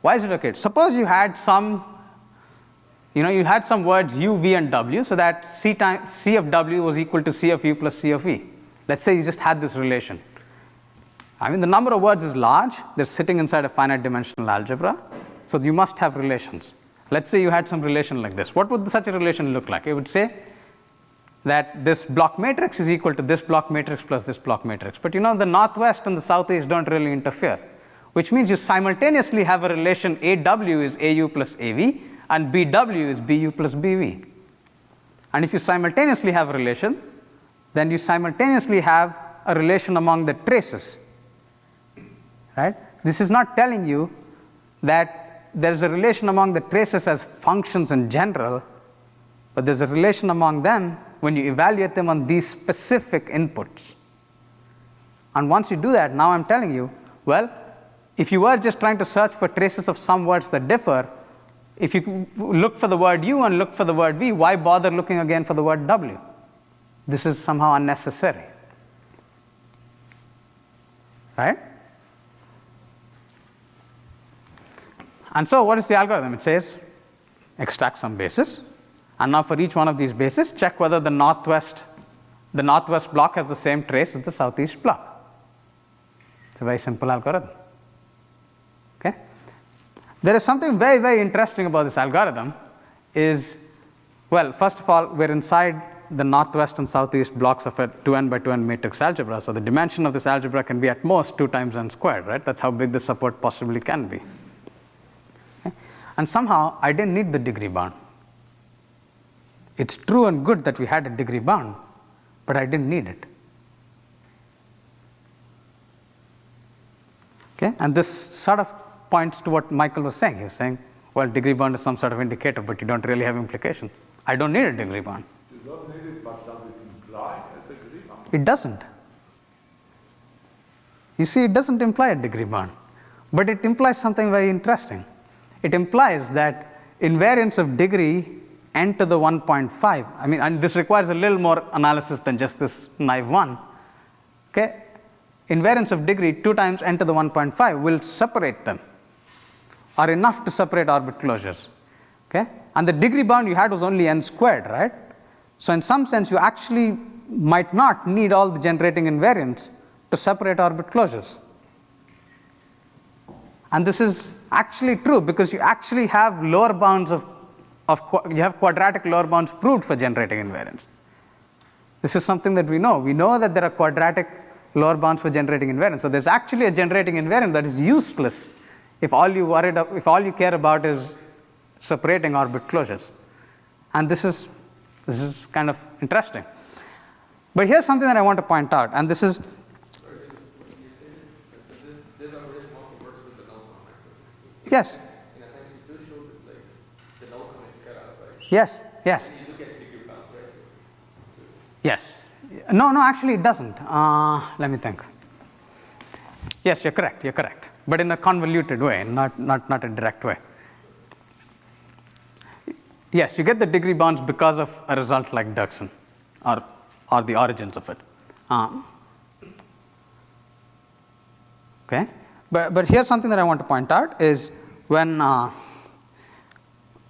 Why is it okay? Suppose you had some words u, v, and w, so that c of w was equal to c of u plus c of v. Let's say you just had this relation. I mean, the number of words is large. They're sitting inside a finite dimensional algebra, so you must have relations. Let's say you had some relation like this. What would such a relation look like? It would say that this block matrix is equal to this block matrix plus this block matrix. But the northwest and the southeast don't really interfere, which means you simultaneously have a relation AW is AU plus AV and BW is BU plus BV. And if you simultaneously have a relation, then you simultaneously have a relation among the traces. Right? This is not telling you that there's a relation among the traces as functions in general, but there's a relation among them when you evaluate them on these specific inputs. And once you do that, now I'm telling you, well, if you were just trying to search for traces of some words that differ, if you look for the word u and look for the word v, why bother looking again for the word w? This is somehow unnecessary. Right? And so what is the algorithm? It says extract some basis And now for each one of these bases, check whether the northwest block has the same trace as the southeast block. It's a very simple algorithm. Okay? There is something very, very interesting about this algorithm is, well, first of all, we're inside the northwest and southeast blocks of a 2n by 2n matrix algebra. So the dimension of this algebra can be at most 2 times n squared, right? That's how big the support possibly can be. Okay? And somehow I didn't need the degree bound. It's true and good that we had a degree bound, but I didn't need it. Okay? And this sort of points to what Michael was saying. He was saying, well, degree bound is some sort of indicator, but you don't really have implications. I don't need a degree bound. You don't need it, but does it imply a degree bound? It doesn't. You see, it doesn't imply a degree bound, but it implies something very interesting. It implies that invariance of degree n to the 1.5, I mean, and this requires a little more analysis than just this naive one. Okay? Invariance of degree 2 times n to the 1.5 will separate them, or enough to separate orbit closures. Okay? And the degree bound you had was only n squared, right? So in some sense, you actually might not need all the generating invariants to separate orbit closures. And this is actually true because you actually have lower bounds you have quadratic lower bounds proved for generating invariants. This is something that we know. We know that there are quadratic lower bounds for generating invariants. So there's actually a generating invariant that is useless if all you care about is separating orbit closures. And this is kind of interesting. But here's something that I want to point out, and this is. Sorry, you said that this algorithm also works with the null con, right? So Yes. In a sense, you do show that like the null con is cut out, right? Yes. Yes. And you do get degree bounds, right? Yes. No, actually it doesn't. Let me think. Yes, you're correct. But in a convoluted way, not a direct way. Yes, you get the degree bounds because of a result like Derksen, or the origins of it. Okay, but here's something that I want to point out is when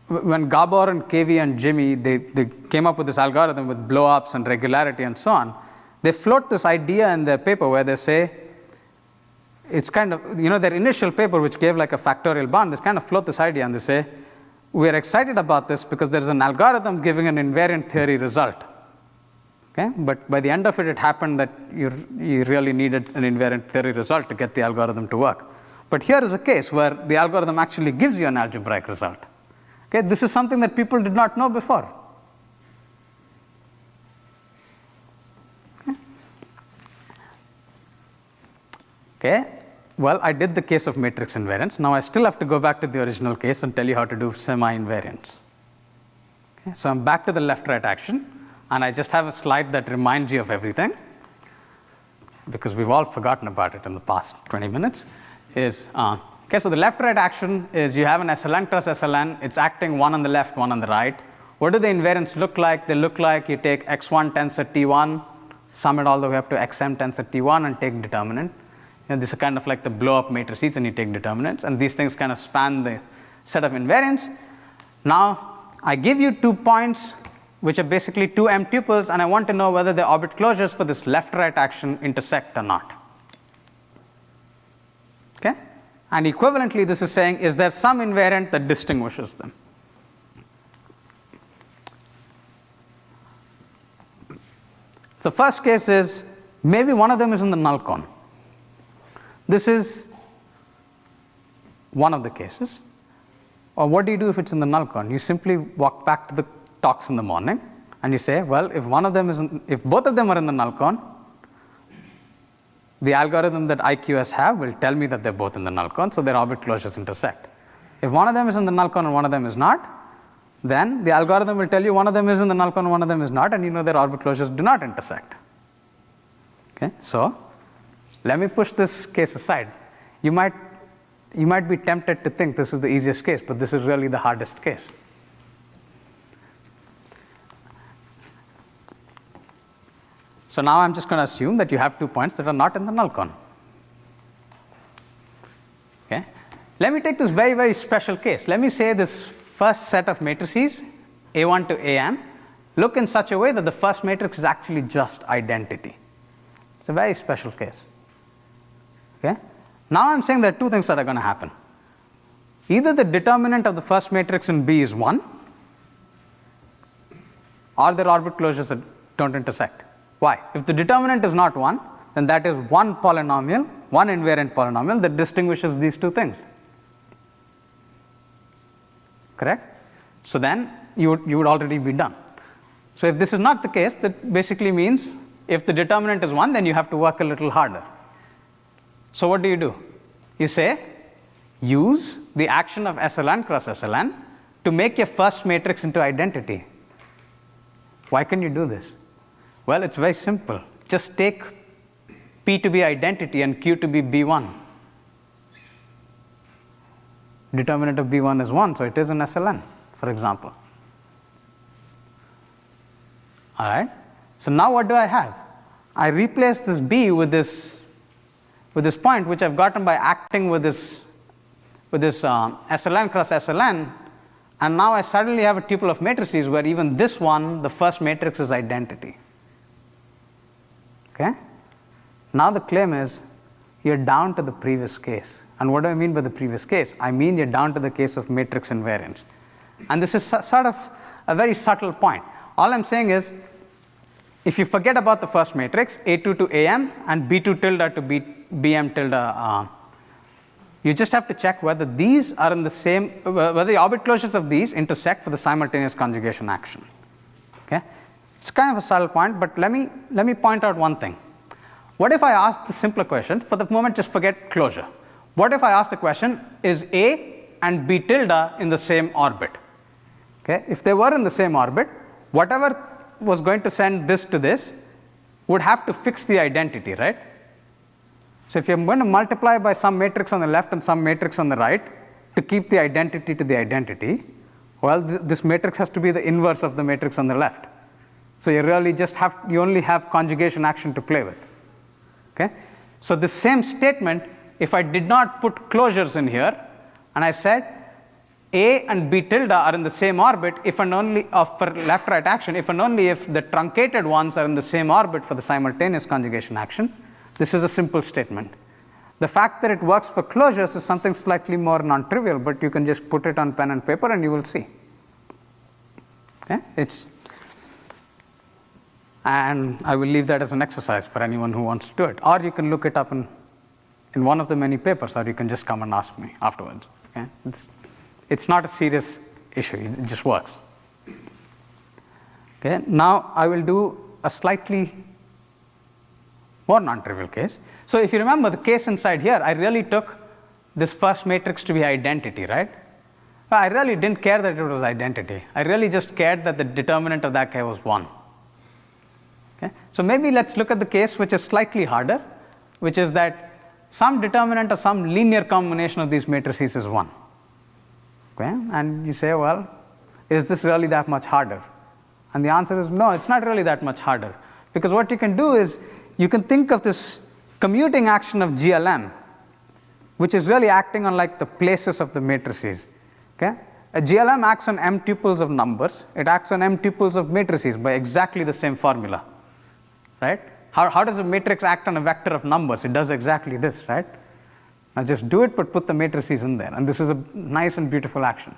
Gabor and KV and Jimmy they came up with this algorithm with blow-ups and regularity and so on, they float this idea in their paper where they say it's kind of, their initial paper which gave like a factorial bound, they kind of float this idea and they say, we're excited about this because there's an algorithm giving an invariant theory result. Okay? But by the end of it, it happened that you really needed an invariant theory result to get the algorithm to work. But here is a case where the algorithm actually gives you an algebraic result. Okay? This is something that people did not know before. Okay? Well, I did the case of matrix invariance. Now I still have to go back to the original case and tell you how to do semi-invariants. Okay? So I'm back to the left-right action, and I just have a slide that reminds you of everything, because we've all forgotten about it in the past 20 minutes. Okay, so the left-right action is you have an SLN plus SLN. It's acting one on the left, one on the right. What do the invariants look like? They look like you take x1 tensor T1, sum it all the way up to xm tensor T1, and take determinant. These are kind of like the blow-up matrices, and you take determinants, and these things kind of span the set of invariants. Now, I give you 2 points, which are basically 2 M tuples, and I want to know whether the orbit closures for this left-right action intersect or not. Okay? And equivalently, this is saying, is there some invariant that distinguishes them? The first case is maybe one of them is in the null con. This is one of the cases. Or what do you do if it's in the null con? You simply walk back to the talks in the morning and you say, well, if both of them are in the null con, the algorithm that IQS have will tell me that they're both in the null con, so their orbit closures intersect. If one of them is in the null con and one of them is not, then the algorithm will tell you one of them is in the null con and one of them is not, and you know their orbit closures do not intersect. Okay, so let me push this case aside. You might be tempted to think this is the easiest case, but this is really the hardest case. So now I'm just going to assume that you have 2 points that are not in the null con. Okay? Let me take this very, very special case. Let me say this first set of matrices A1 to AM look in such a way that the first matrix is actually just identity. It's a very special case. Okay? Now I'm saying there are two things that are going to happen. Either the determinant of the first matrix in B is 1, or there are orbit closures that don't intersect. Why? If the determinant is not 1, then that is one polynomial, one invariant polynomial that distinguishes these two things. Correct? So then you would already be done. So if this is not the case, that basically means if the determinant is 1, then you have to work a little harder. So what do? You say, use the action of SLN cross SLN to make your first matrix into identity. Why can you do this? Well, it's very simple. Just take P to be identity and Q to be B1. Determinant of B1 is 1, so it is an SLN, for example. All right. So now what do I have? I replace this B with this point, which I've gotten by acting with this SLN cross SLN, and now I suddenly have a tuple of matrices where even this one, the first matrix, is identity. Okay? Now the claim is you're down to the previous case. And what do I mean by the previous case? I mean you're down to the case of matrix invariance. And this is sort of a very subtle point. All I'm saying is, if you forget about the first matrix, A2 to AM and B2 tilde to BM tilde, you just have to check whether these are in the same, whether the orbit closures of these intersect for the simultaneous conjugation action. Okay? It's kind of a subtle point, but let me point out one thing. What if I ask the simpler question? For the moment, just forget closure. What if I ask the question, is A and B tilde in the same orbit? Okay? If they were in the same orbit, whatever was going to send this to this would have to fix the identity, right? So if you're going to multiply by some matrix on the left and some matrix on the right to keep the identity to the identity, well, this matrix has to be the inverse of the matrix on the left. So you really just you only have conjugation action to play with. Okay? So the same statement, if I did not put closures in here, and I said A and B tilde are in the same orbit if and only for left-right action, if and only if the truncated ones are in the same orbit for the simultaneous conjugation action, this is a simple statement. The fact that it works for closures is something slightly more non-trivial, but you can just put it on pen and paper and you will see. Okay? And I will leave that as an exercise for anyone who wants to do it. Or you can look it up in one of the many papers, or you can just come and ask me afterwards. Okay? It's not a serious issue, it just works. Okay? Now I will do a slightly more non-trivial case. So if you remember the case inside here, I really took this first matrix to be identity, right? I really didn't care that it was identity. I really just cared that the determinant of that guy was 1. Okay? So maybe let's look at the case which is slightly harder, which is that some determinant of some linear combination of these matrices is 1. Okay? And you say, well, is this really that much harder? And the answer is no, it's not really that much harder. Because what you can do is, you can think of this commuting action of GLM, which is really acting on like the places of the matrices. Okay? A GLM acts on m tuples of numbers. It acts on m tuples of matrices by exactly the same formula. Right? How does a matrix act on a vector of numbers? It does exactly this, right? Now just do it, but put the matrices in there. And this is a nice and beautiful action.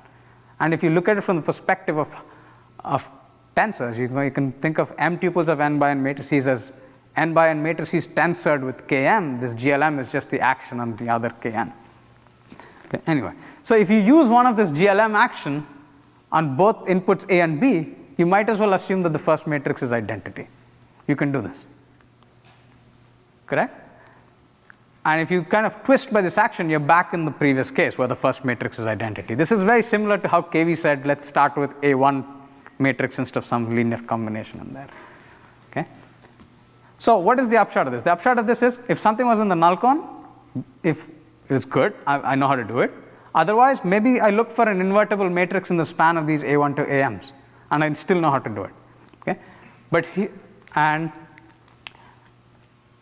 And if you look at it from the perspective of tensors, you can think of m tuples of n by n matrices as n by n matrices tensored with km. This GLM is just the action on the other kn. Okay, anyway, so if you use one of this GLM action on both inputs A and B, you might as well assume that the first matrix is identity. You can do this. Correct? And if you kind of twist by this action, you're back in the previous case where the first matrix is identity. This is very similar to how KV said, let's start with A1 matrix instead of some linear combination in there. Okay? So what is the upshot of this? The upshot of this is, if something was in the null cone, if it's good, I know how to do it. Otherwise, maybe I look for an invertible matrix in the span of these A1 to AMs, and I still know how to do it. Okay?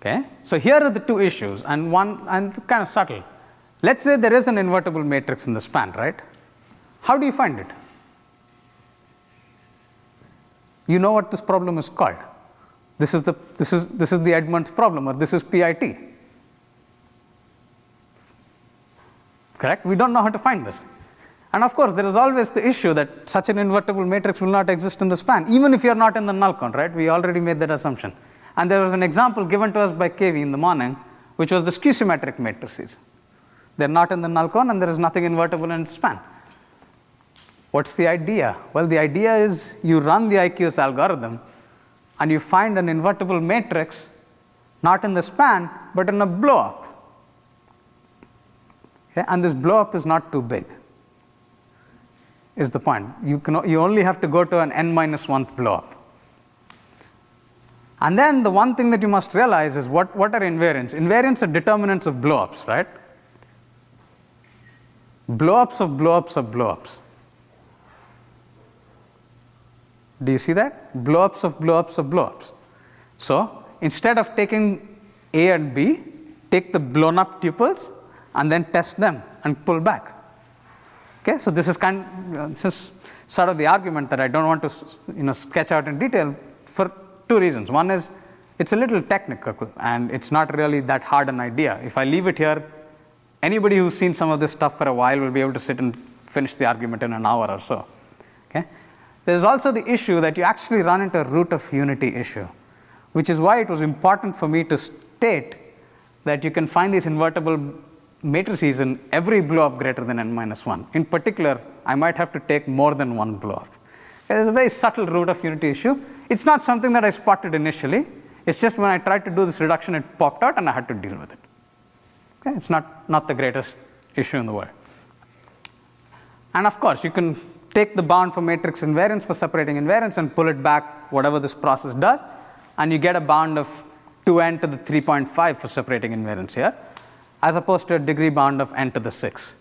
Okay, so here are the two issues, and kind of subtle. Let's say there is an invertible matrix in the span, right? How do you find it? you know what this problem is called. This is the Edmonds problem, or this is PIT. Correct? We don't know how to find this. And of course, there is always the issue that such an invertible matrix will not exist in the span, even if you're not in the null count, right? We already made that assumption. And there was an example given to us by KV in the morning, which was the skew-symmetric matrices. They're not in the null count, and there is nothing invertible in the span. What's the idea? Well, the idea is you run the IQS algorithm, and you find an invertible matrix not in the span, but in a blow-up. Okay? And this blow-up is not too big, is the point. You only have to go to an n-1th blow-up. And then the one thing that you must realize is what are invariants? Invariants are determinants of blow-ups, right? Blow-ups of blow-ups of blow-ups. Do you see that? Blow-ups of blow-ups of blow-ups. So instead of taking A and B, take the blown-up tuples and then test them and pull back. Okay, so this is this is sort of the argument that I don't want to sketch out in detail for two reasons. One is it's a little technical and it's not really that hard an idea. If I leave it here, anybody who's seen some of this stuff for a while will be able to sit and finish the argument in an hour or so. Okay? There's also the issue that you actually run into a root of unity issue, which is why it was important for me to state that you can find these invertible matrices in every blow-up greater than n-1. In particular, I might have to take more than one blow-up. There's a very subtle root of unity issue. It's not something that I spotted initially. It's just when I tried to do this reduction, it popped out and I had to deal with it. Okay? It's not the greatest issue in the world. And of course, you can take the bound for matrix invariance for separating invariants and pull it back, whatever this process does, and you get a bound of 2n to the 3.5 for separating invariants here, as opposed to a degree bound of n to the 6.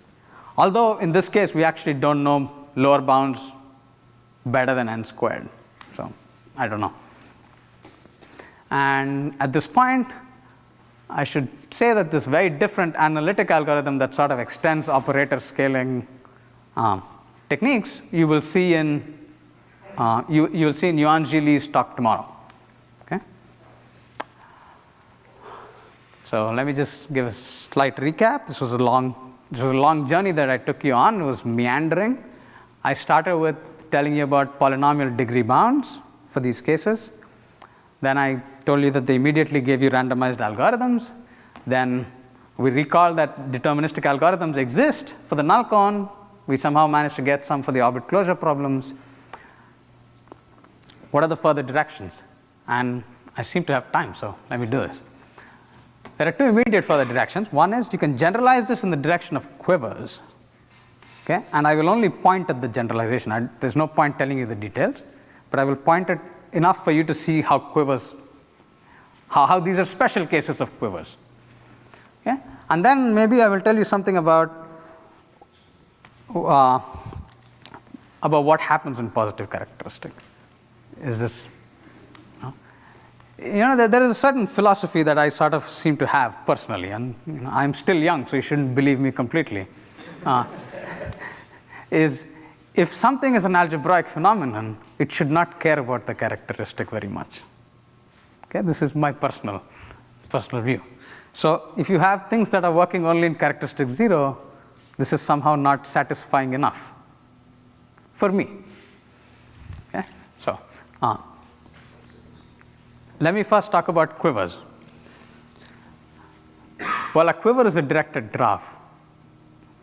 Although in this case, we actually don't know lower bounds better than n squared. So I don't know. And at this point, I should say that this very different analytic algorithm that sort of extends operator scaling techniques, you will see in Yuan Zhili's talk tomorrow. Okay? So let me just give a slight recap. This was a long journey that I took you on. It was meandering. I started with telling you about polynomial degree bounds for these cases. Then I told you that they immediately gave you randomized algorithms. Then we recall that deterministic algorithms exist for the null cone. We somehow managed to get some for the orbit closure problems. What are the further directions? And I seem to have time, so let me do this. There are two immediate further directions. One is you can generalize this in the direction of Quivers. Okay? And I will only point at the generalization. There's no point telling you the details, but I will point at enough for you to see how Quivers, how these are special cases of Quivers. Okay? And then maybe I will tell you something about what happens in positive characteristic. Is this, there is a certain philosophy that I sort of seem to have personally, and I'm still young, so you shouldn't believe me completely. Is if something is an algebraic phenomenon, it should not care about the characteristic very much. Okay, this is my personal view. So if you have things that are working only in characteristic 0, this is somehow not satisfying enough for me. Okay? So let me first talk about Quivers. Well, a quiver is a directed graph.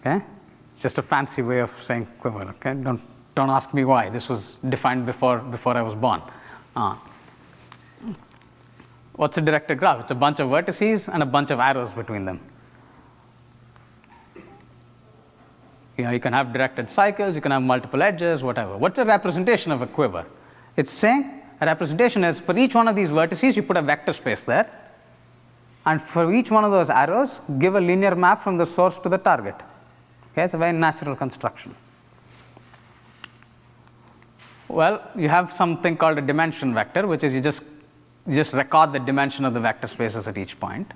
Okay? It's just a fancy way of saying quiver. Okay? Don't ask me why. This was defined before I was born. What's a directed graph? It's a bunch of vertices and a bunch of arrows between them. You can have directed cycles, you can have multiple edges, whatever. What's a representation of a quiver? It's saying a representation is for each one of these vertices, you put a vector space there, and for each one of those arrows, give a linear map from the source to the target. Okay, it's a very natural construction. Well, you have something called a dimension vector, which is you just record the dimension of the vector spaces at each point.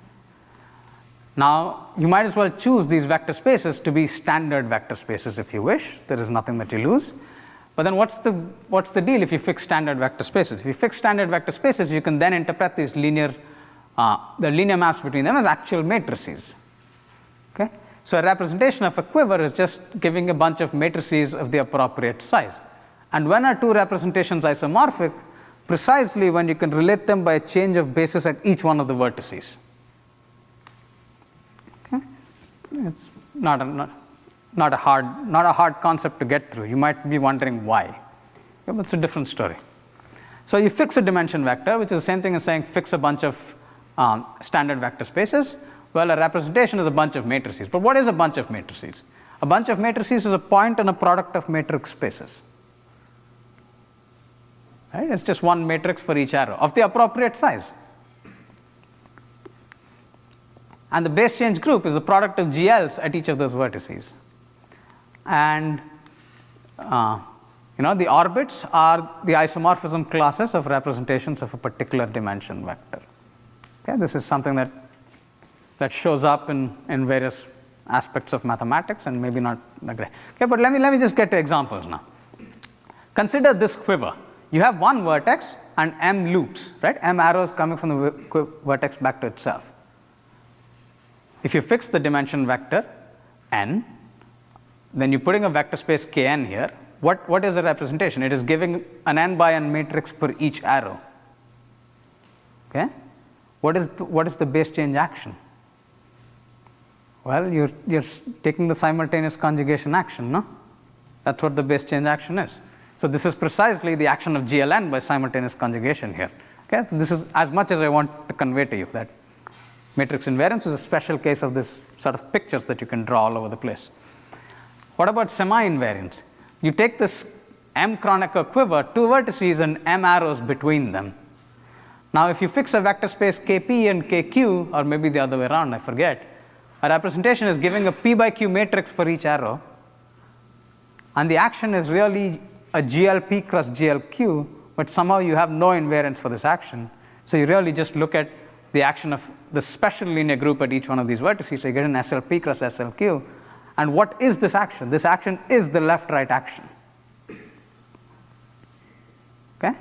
Now, you might as well choose these vector spaces to be standard vector spaces if you wish. There is nothing that you lose. But then what's the deal if you fix standard vector spaces? If you fix standard vector spaces, you can then interpret these the linear maps between them as actual matrices. Okay? So a representation of a quiver is just giving a bunch of matrices of the appropriate size. And when are two representations isomorphic? Precisely when you can relate them by a change of basis at each one of the vertices. Okay? It's not a hard concept to get through. You might be wondering why. Okay, but it's a different story. So you fix a dimension vector, which is the same thing as saying fix a bunch of standard vector spaces. Well, a representation is a bunch of matrices. But what is a bunch of matrices? A bunch of matrices is a point and a product of matrix spaces. Right? It's just one matrix for each arrow of the appropriate size. And the base change group is the product of GLs at each of those vertices. And the orbits are the isomorphism classes of representations of a particular dimension vector. Okay, this is something that shows up in various aspects of mathematics and maybe not that great. Okay, but let me just get to examples now. Consider this quiver. You have one vertex and m loops, right? M arrows coming from the vertex back to itself. If you fix the dimension vector n, then you're putting a vector space Kn here. What is the representation? It is giving an n by n matrix for each arrow. Okay? What is the base change action? Well, you're taking the simultaneous conjugation action, no? That's what the base change action is. So this is precisely the action of GLN by simultaneous conjugation here. Okay? So this is as much as I want to convey to you, that matrix invariance is a special case of this sort of pictures that you can draw all over the place. What about semi-invariants? You take this m Kronecker quiver, two vertices and m arrows between them. Now if you fix a vector space Kp and Kq, or maybe the other way around, I forget, a representation is giving a p by q matrix for each arrow, and the action is really a GLP cross GLQ, but somehow you have no invariance for this action. So you really just look at the action of the special linear group at each one of these vertices, so you get an SLP cross SLQ. And what is this action? This action is the left-right action. Okay?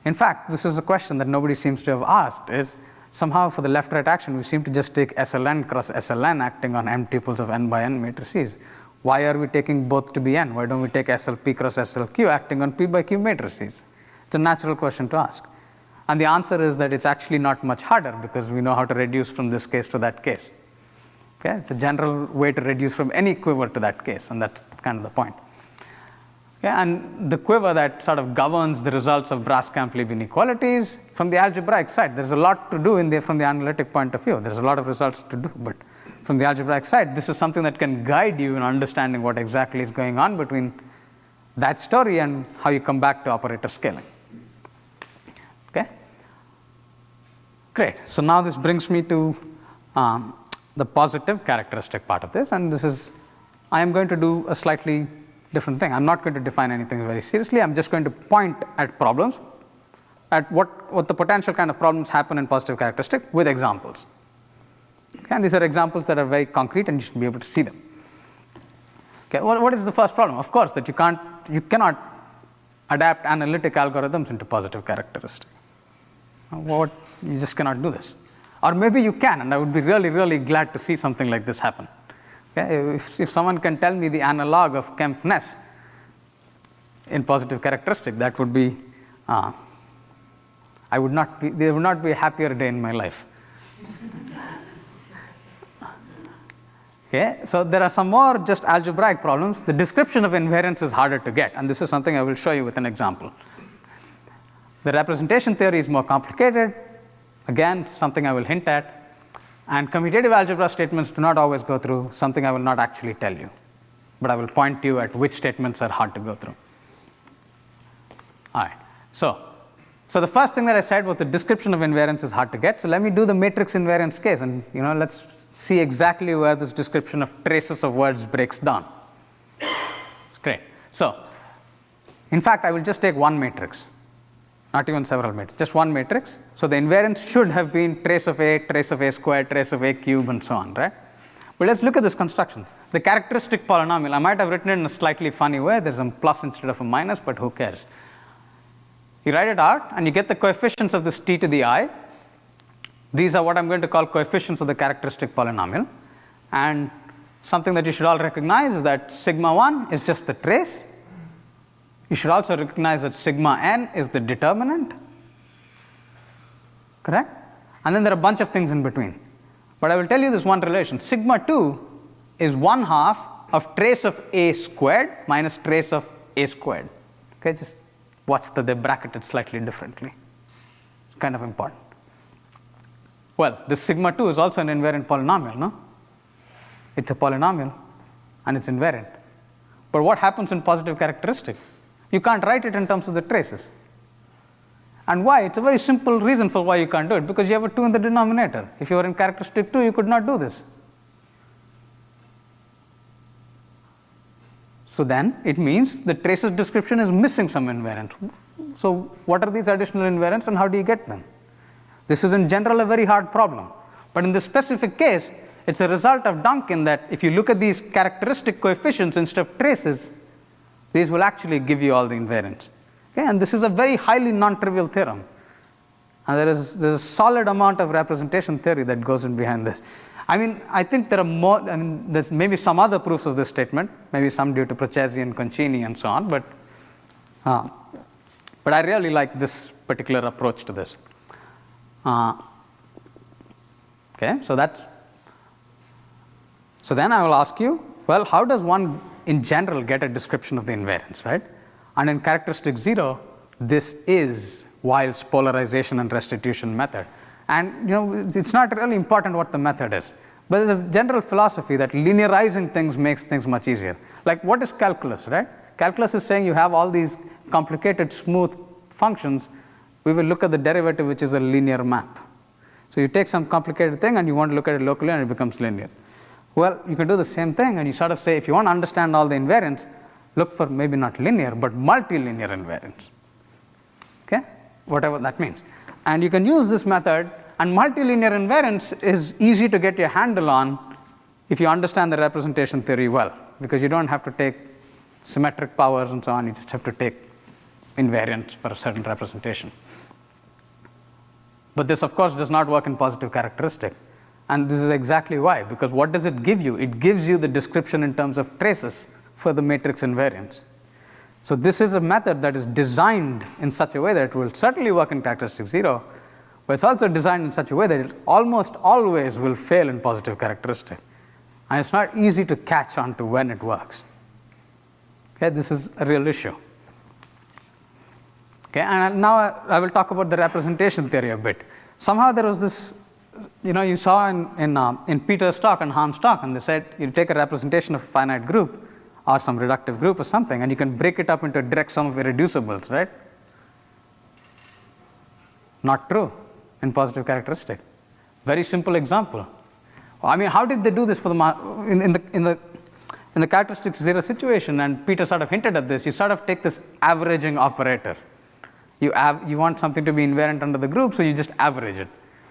In fact, this is a question that nobody seems to have asked, is somehow for the left-right action, we seem to just take SLN cross SLN acting on m tuples of n by n matrices. Why are we taking both to be n? Why don't we take SLP cross SLQ acting on p by q matrices? It's a natural question to ask. And the answer is that it's actually not much harder, because we know how to reduce from this case to that case. Okay? It's a general way to reduce from any quiver to that case, and that's kind of the point. Okay? And the quiver that sort of governs the results of Braskamp-Leib inequalities, from the algebraic side, there's a lot to do from the analytic point of view. There's a lot of results to do, but from the algebraic side, this is something that can guide you in understanding what exactly is going on between that story and how you come back to operator scaling. Okay? Great. So now this brings me to the positive characteristic part of this, and I am going to do a slightly different thing. I'm not going to define anything very seriously. I'm just going to point at problems, at what the potential kind of problems happen in positive characteristic with examples. Okay? And these are examples that are very concrete, and you should be able to see them. Okay? What is the first problem? Of course, that you cannot adapt analytic algorithms into positive characteristic. You just cannot do this. Or maybe you can, and I would be really, really glad to see something like this happen. Okay? If someone can tell me the analog of Kempf-Ness in positive characteristic, that would be, there would not be a happier day in my life. Okay? So there are some more just algebraic problems. The description of invariance is harder to get, and this is something I will show you with an example. The representation theory is more complicated. Again, something I will hint at. And commutative algebra statements do not always go through, something I will not actually tell you. But I will point you at which statements are hard to go through. All right. So the first thing that I said was the description of invariance is hard to get. So let me do the matrix invariance case, and let's see exactly where this description of traces of words breaks down. It's great. So in fact, I will just take one matrix. Not even several matrices, just one matrix. So the invariance should have been trace of A squared, trace of A cube, and so on, right? But let's look at this construction. the characteristic polynomial. I might have written it in a slightly funny way. There's a plus instead of a minus, but who cares? You write it out, and you get the coefficients of this t to the I. These are what I'm going to call coefficients of the characteristic polynomial. And something that you should all recognize is that sigma 1 is just the trace. You should also recognize that sigma n is the determinant. Correct? And then there are a bunch of things in between. But I will tell you this one relation. Sigma 2 is 1/2 of trace of a squared minus trace of a squared. Okay, just watch that they bracketed slightly differently. It's kind of important. Well, this sigma 2 is also an invariant polynomial, no? It's a polynomial and it's invariant. But what happens in positive characteristic? You can't write it in terms of the traces. And why? It's a very simple reason for why you can't do it, because you have a 2 in the denominator. If you were in characteristic 2, you could not do this. So then it means the traces description is missing some invariant. So what are these additional invariants and how do you get them? This is in general a very hard problem. But in this specific case, it's a result of Duncan that if you look at these characteristic coefficients instead of traces, these will actually give you all the invariants. Okay? And this is a very highly non-trivial theorem. And there's a solid amount of representation theory that goes in behind this. I mean, I think there are more, there's maybe some other proofs of this statement, maybe some due to Procesi and Concini and so on, but I really like this particular approach to this. Okay, so then I will ask you, well, how does one in general get a description of the invariance, right? And in characteristic 0, this is Weil's polarization and restitution method. And it's not really important what the method is, but there's a general philosophy that linearizing things makes things much easier. Like what is calculus, right? Calculus is saying you have all these complicated smooth functions. We will look at the derivative, which is a linear map. So you take some complicated thing and you want to look at it locally and it becomes linear. Well, you can do the same thing and you sort of say, if you want to understand all the invariants, look for maybe not linear, but multilinear invariants. Okay? Whatever that means. And you can use this method, and multilinear invariance is easy to get your handle on if you understand the representation theory well, because you don't have to take symmetric powers and so on, you just have to take invariants for a certain representation. But this, of course, does not work in positive characteristic. And this is exactly why, because what does it give you? It gives you the description in terms of traces for the matrix invariance. So this is a method that is designed in such a way that it will certainly work in characteristic 0, but it's also designed in such a way that it almost always will fail in positive characteristic. And it's not easy to catch on to when it works. Okay, this is a real issue. Okay, and now I will talk about the representation theory a bit. Somehow there was this, you saw in Peter's talk and Harm's talk, and they said you take a representation of a finite group or some reductive group or something, and you can break it up into a direct sum of irreducibles, right? Not true in positive characteristic. Very simple example. I mean, how did they do this for in the characteristic 0 situation? And Peter sort of hinted at this. You sort of take this averaging operator. You want something to be invariant under the group, so you just average it.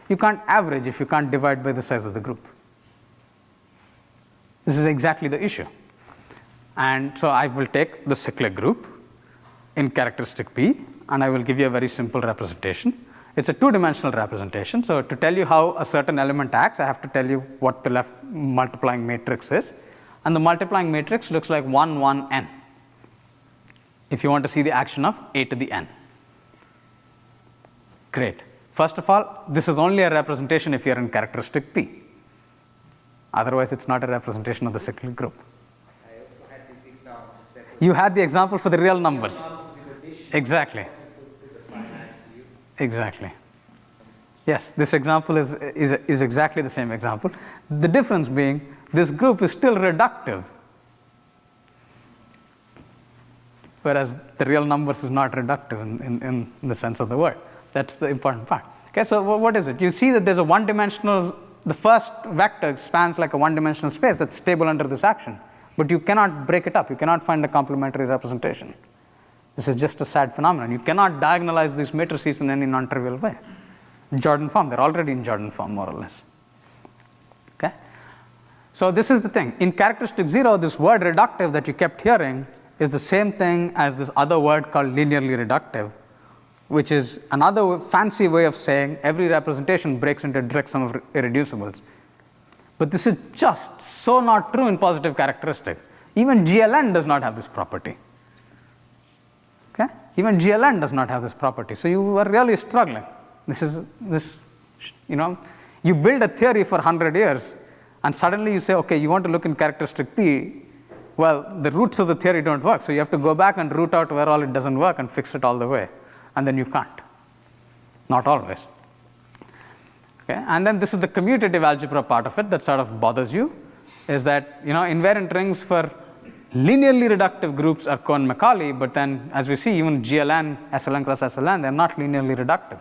You can't average if you can't divide by the size of the group. This is exactly the issue. And so I will take the cyclic group in characteristic P, and I will give you a very simple representation. It's a two-dimensional representation. So to tell you how a certain element acts, I have to tell you what the left multiplying matrix is. And the multiplying matrix looks like 1, 1, n. If you want to see the action of a to the n. Great. First of all, this is only a representation if you're in characteristic P. Otherwise, it's not a representation of the cyclic group. I also had this example. You had the example for the real numbers. Exactly. Exactly. Yes, this example is exactly the same example. The difference being this group is still reductive, whereas the real numbers is not reductive in the sense of the word. That's the important part. Okay, so what is it? You see that there's a one-dimensional, the first vector spans like a one-dimensional space that's stable under this action, but you cannot break it up. You cannot find a complementary representation. This is just a sad phenomenon. You cannot diagonalize these matrices in any non-trivial way. Jordan form, they're already in Jordan form more or less. Okay? So this is the thing. In characteristic 0, this word reductive that you kept hearing is the same thing as this other word called linearly reductive, which is another fancy way of saying every representation breaks into a direct sum of irreducibles. But this is just so not true in positive characteristic. Even GLN does not have this property. Okay? Even GLN does not have this property. So you are really struggling. You build a theory for 100 years, and suddenly you say, okay, you want to look in characteristic P. Well, the roots of the theory don't work, so you have to go back and root out where all it doesn't work and fix it all the way. And then you can't. Not always. Okay? And then this is the commutative algebra part of it that sort of bothers you, is that invariant rings for linearly reductive groups are Cohen-Macaulay, but then as we see, even GLN, SLN cross SLN, they're not linearly reductive.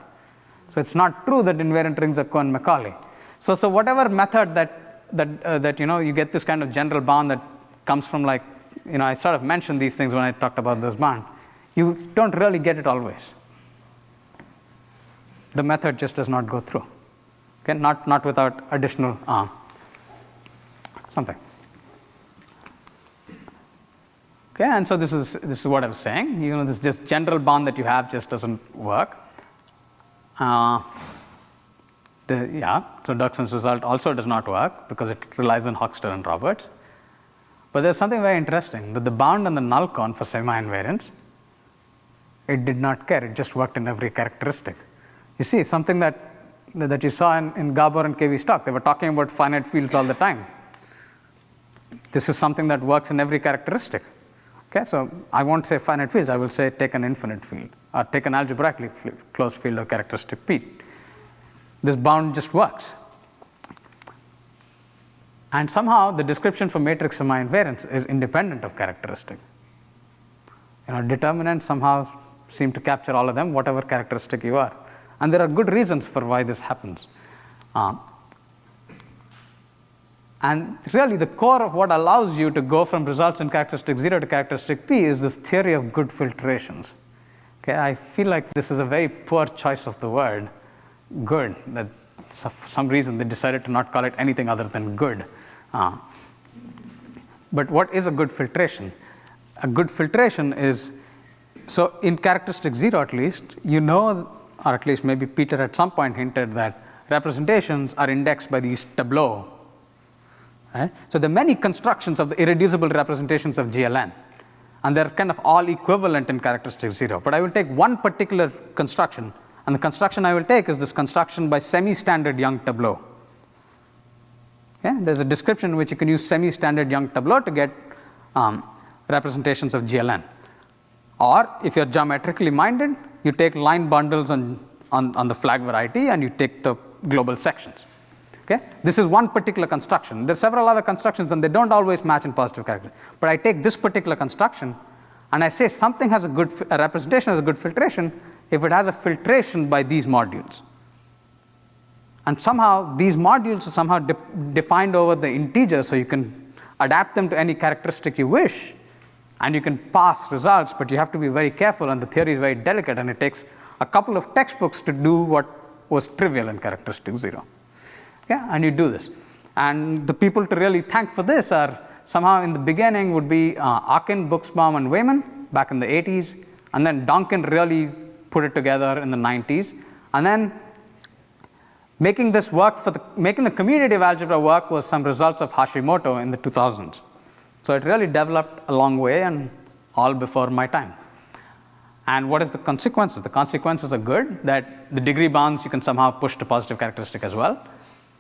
So it's not true that invariant rings are Cohen-Macaulay. So whatever method that you get this kind of general bound that comes from I sort of mentioned these things when I talked about this bound, you don't really get it always. The method just does not go through. Okay, not without additional something. Okay, and so this is what I was saying. This just general bound that you have just doesn't work. So Derksen's result also does not work because it relies on Hochster and Roberts. But there's something very interesting, that the bound on the null cone for semi-invariants, it did not care. It just worked in every characteristic. You see, something that you saw in Gabor and KV's talk, they were talking about finite fields all the time. This is something that works in every characteristic. Okay, so I won't say finite fields, I will say take an infinite field, or take an algebraically closed field of characteristic P. This bound just works. And somehow the description for matrix semi-invariants is independent of characteristic. Determinants somehow seem to capture all of them, whatever characteristic you are. And there are good reasons for why this happens. And really the core of what allows you to go from results in characteristic 0 to characteristic P is this theory of good filtrations. Okay, I feel like this is a very poor choice of the word, good, that for some reason they decided to not call it anything other than good. But what is a good filtration? A good filtration is, so in characteristic 0 at least, or at least maybe Peter at some point hinted that representations are indexed by these tableaux. Right? So there are many constructions of the irreducible representations of GLN, and they're kind of all equivalent in characteristic 0. But I will take one particular construction, and the construction I will take is this construction by semi-standard Young tableau. Okay? There's a description in which you can use semi-standard Young tableau to get representations of GLN. Or if you're geometrically minded, you take line bundles on the flag variety and you take the global sections. Okay? This is one particular construction. There are several other constructions and they don't always match in positive character. But I take this particular construction and I say something has a representation has a good filtration if it has a filtration by these modules. And somehow these modules are somehow defined over the integers, so you can adapt them to any characteristic you wish and you can pass results, but you have to be very careful and the theory is very delicate and it takes a couple of textbooks to do what was trivial in characteristic 0. Yeah, and you do this. And the people to really thank for this are somehow in the beginning would be Aachen, Buxbaum, and Wayman back in the 80s. And then Donkin really put it together in the 90s. And then making this work making the commutative algebra work was some results of Hashimoto in the 2000s. So it really developed a long way and all before my time. And what is the consequences? The consequences are good, that the degree bounds you can somehow push to positive characteristic as well.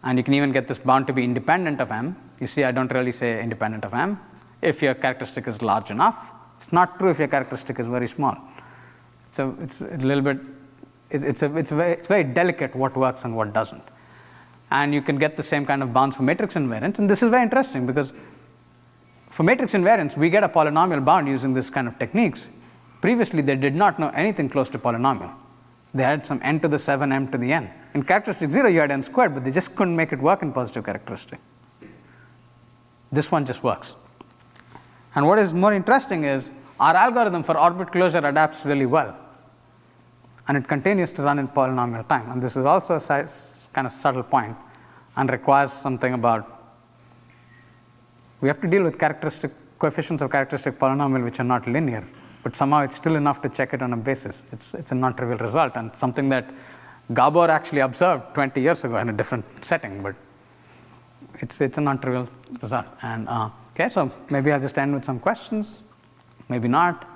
And you can even get this bound to be independent of M. You see, I don't really say independent of M if your characteristic is large enough. It's not true if your characteristic is very small. So it's a little bit, it's very delicate what works and what doesn't. And you can get the same kind of bounds for matrix invariants. And this is very interesting because for matrix invariants, we get a polynomial bound using this kind of techniques. Previously, they did not know anything close to polynomial. They had some n to the 7, m to the n. In characteristic 0, you had n squared, but they just couldn't make it work in positive characteristic. This one just works. And what is more interesting is our algorithm for orbit closure adapts really well. And it continues to run in polynomial time. And this is also a kind of subtle point and requires something about We have to deal with coefficients of characteristic polynomial which are not linear, but somehow it's still enough to check it on a basis. It's a non-trivial result and something that Gabor actually observed 20 years ago in a different setting, but it's a non-trivial result. And okay, so maybe I'll just end with some questions, maybe not.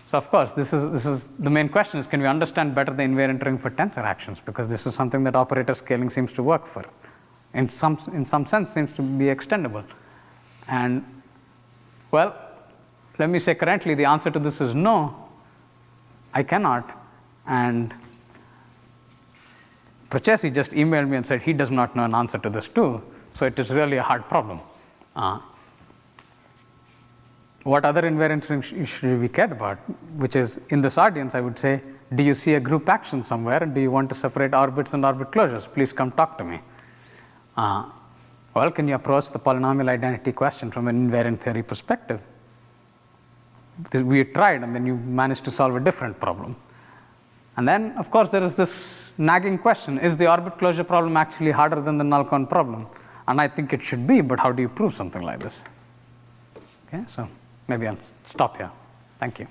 So of course, this is the main question is, can we understand better the invariant ring for tensor actions? Because this is something that operator scaling seems to work for. In some sense, seems to be extendable. And well, let me say currently the answer to this is no, I cannot. And Procesi just emailed me and said he does not know an answer to this too. So it is really a hard problem. What other invariant rings should we care about? Which is, in this audience, I would say, do you see a group action somewhere? And do you want to separate orbits and orbit closures? Please come talk to me. Well, can you approach the polynomial identity question from an invariant theory perspective? We tried, and then you managed to solve a different problem. And then, of course, there is this nagging question, is the orbit closure problem actually harder than the null cone problem? And I think it should be, but how do you prove something like this? Okay, so maybe I'll stop here. Thank you.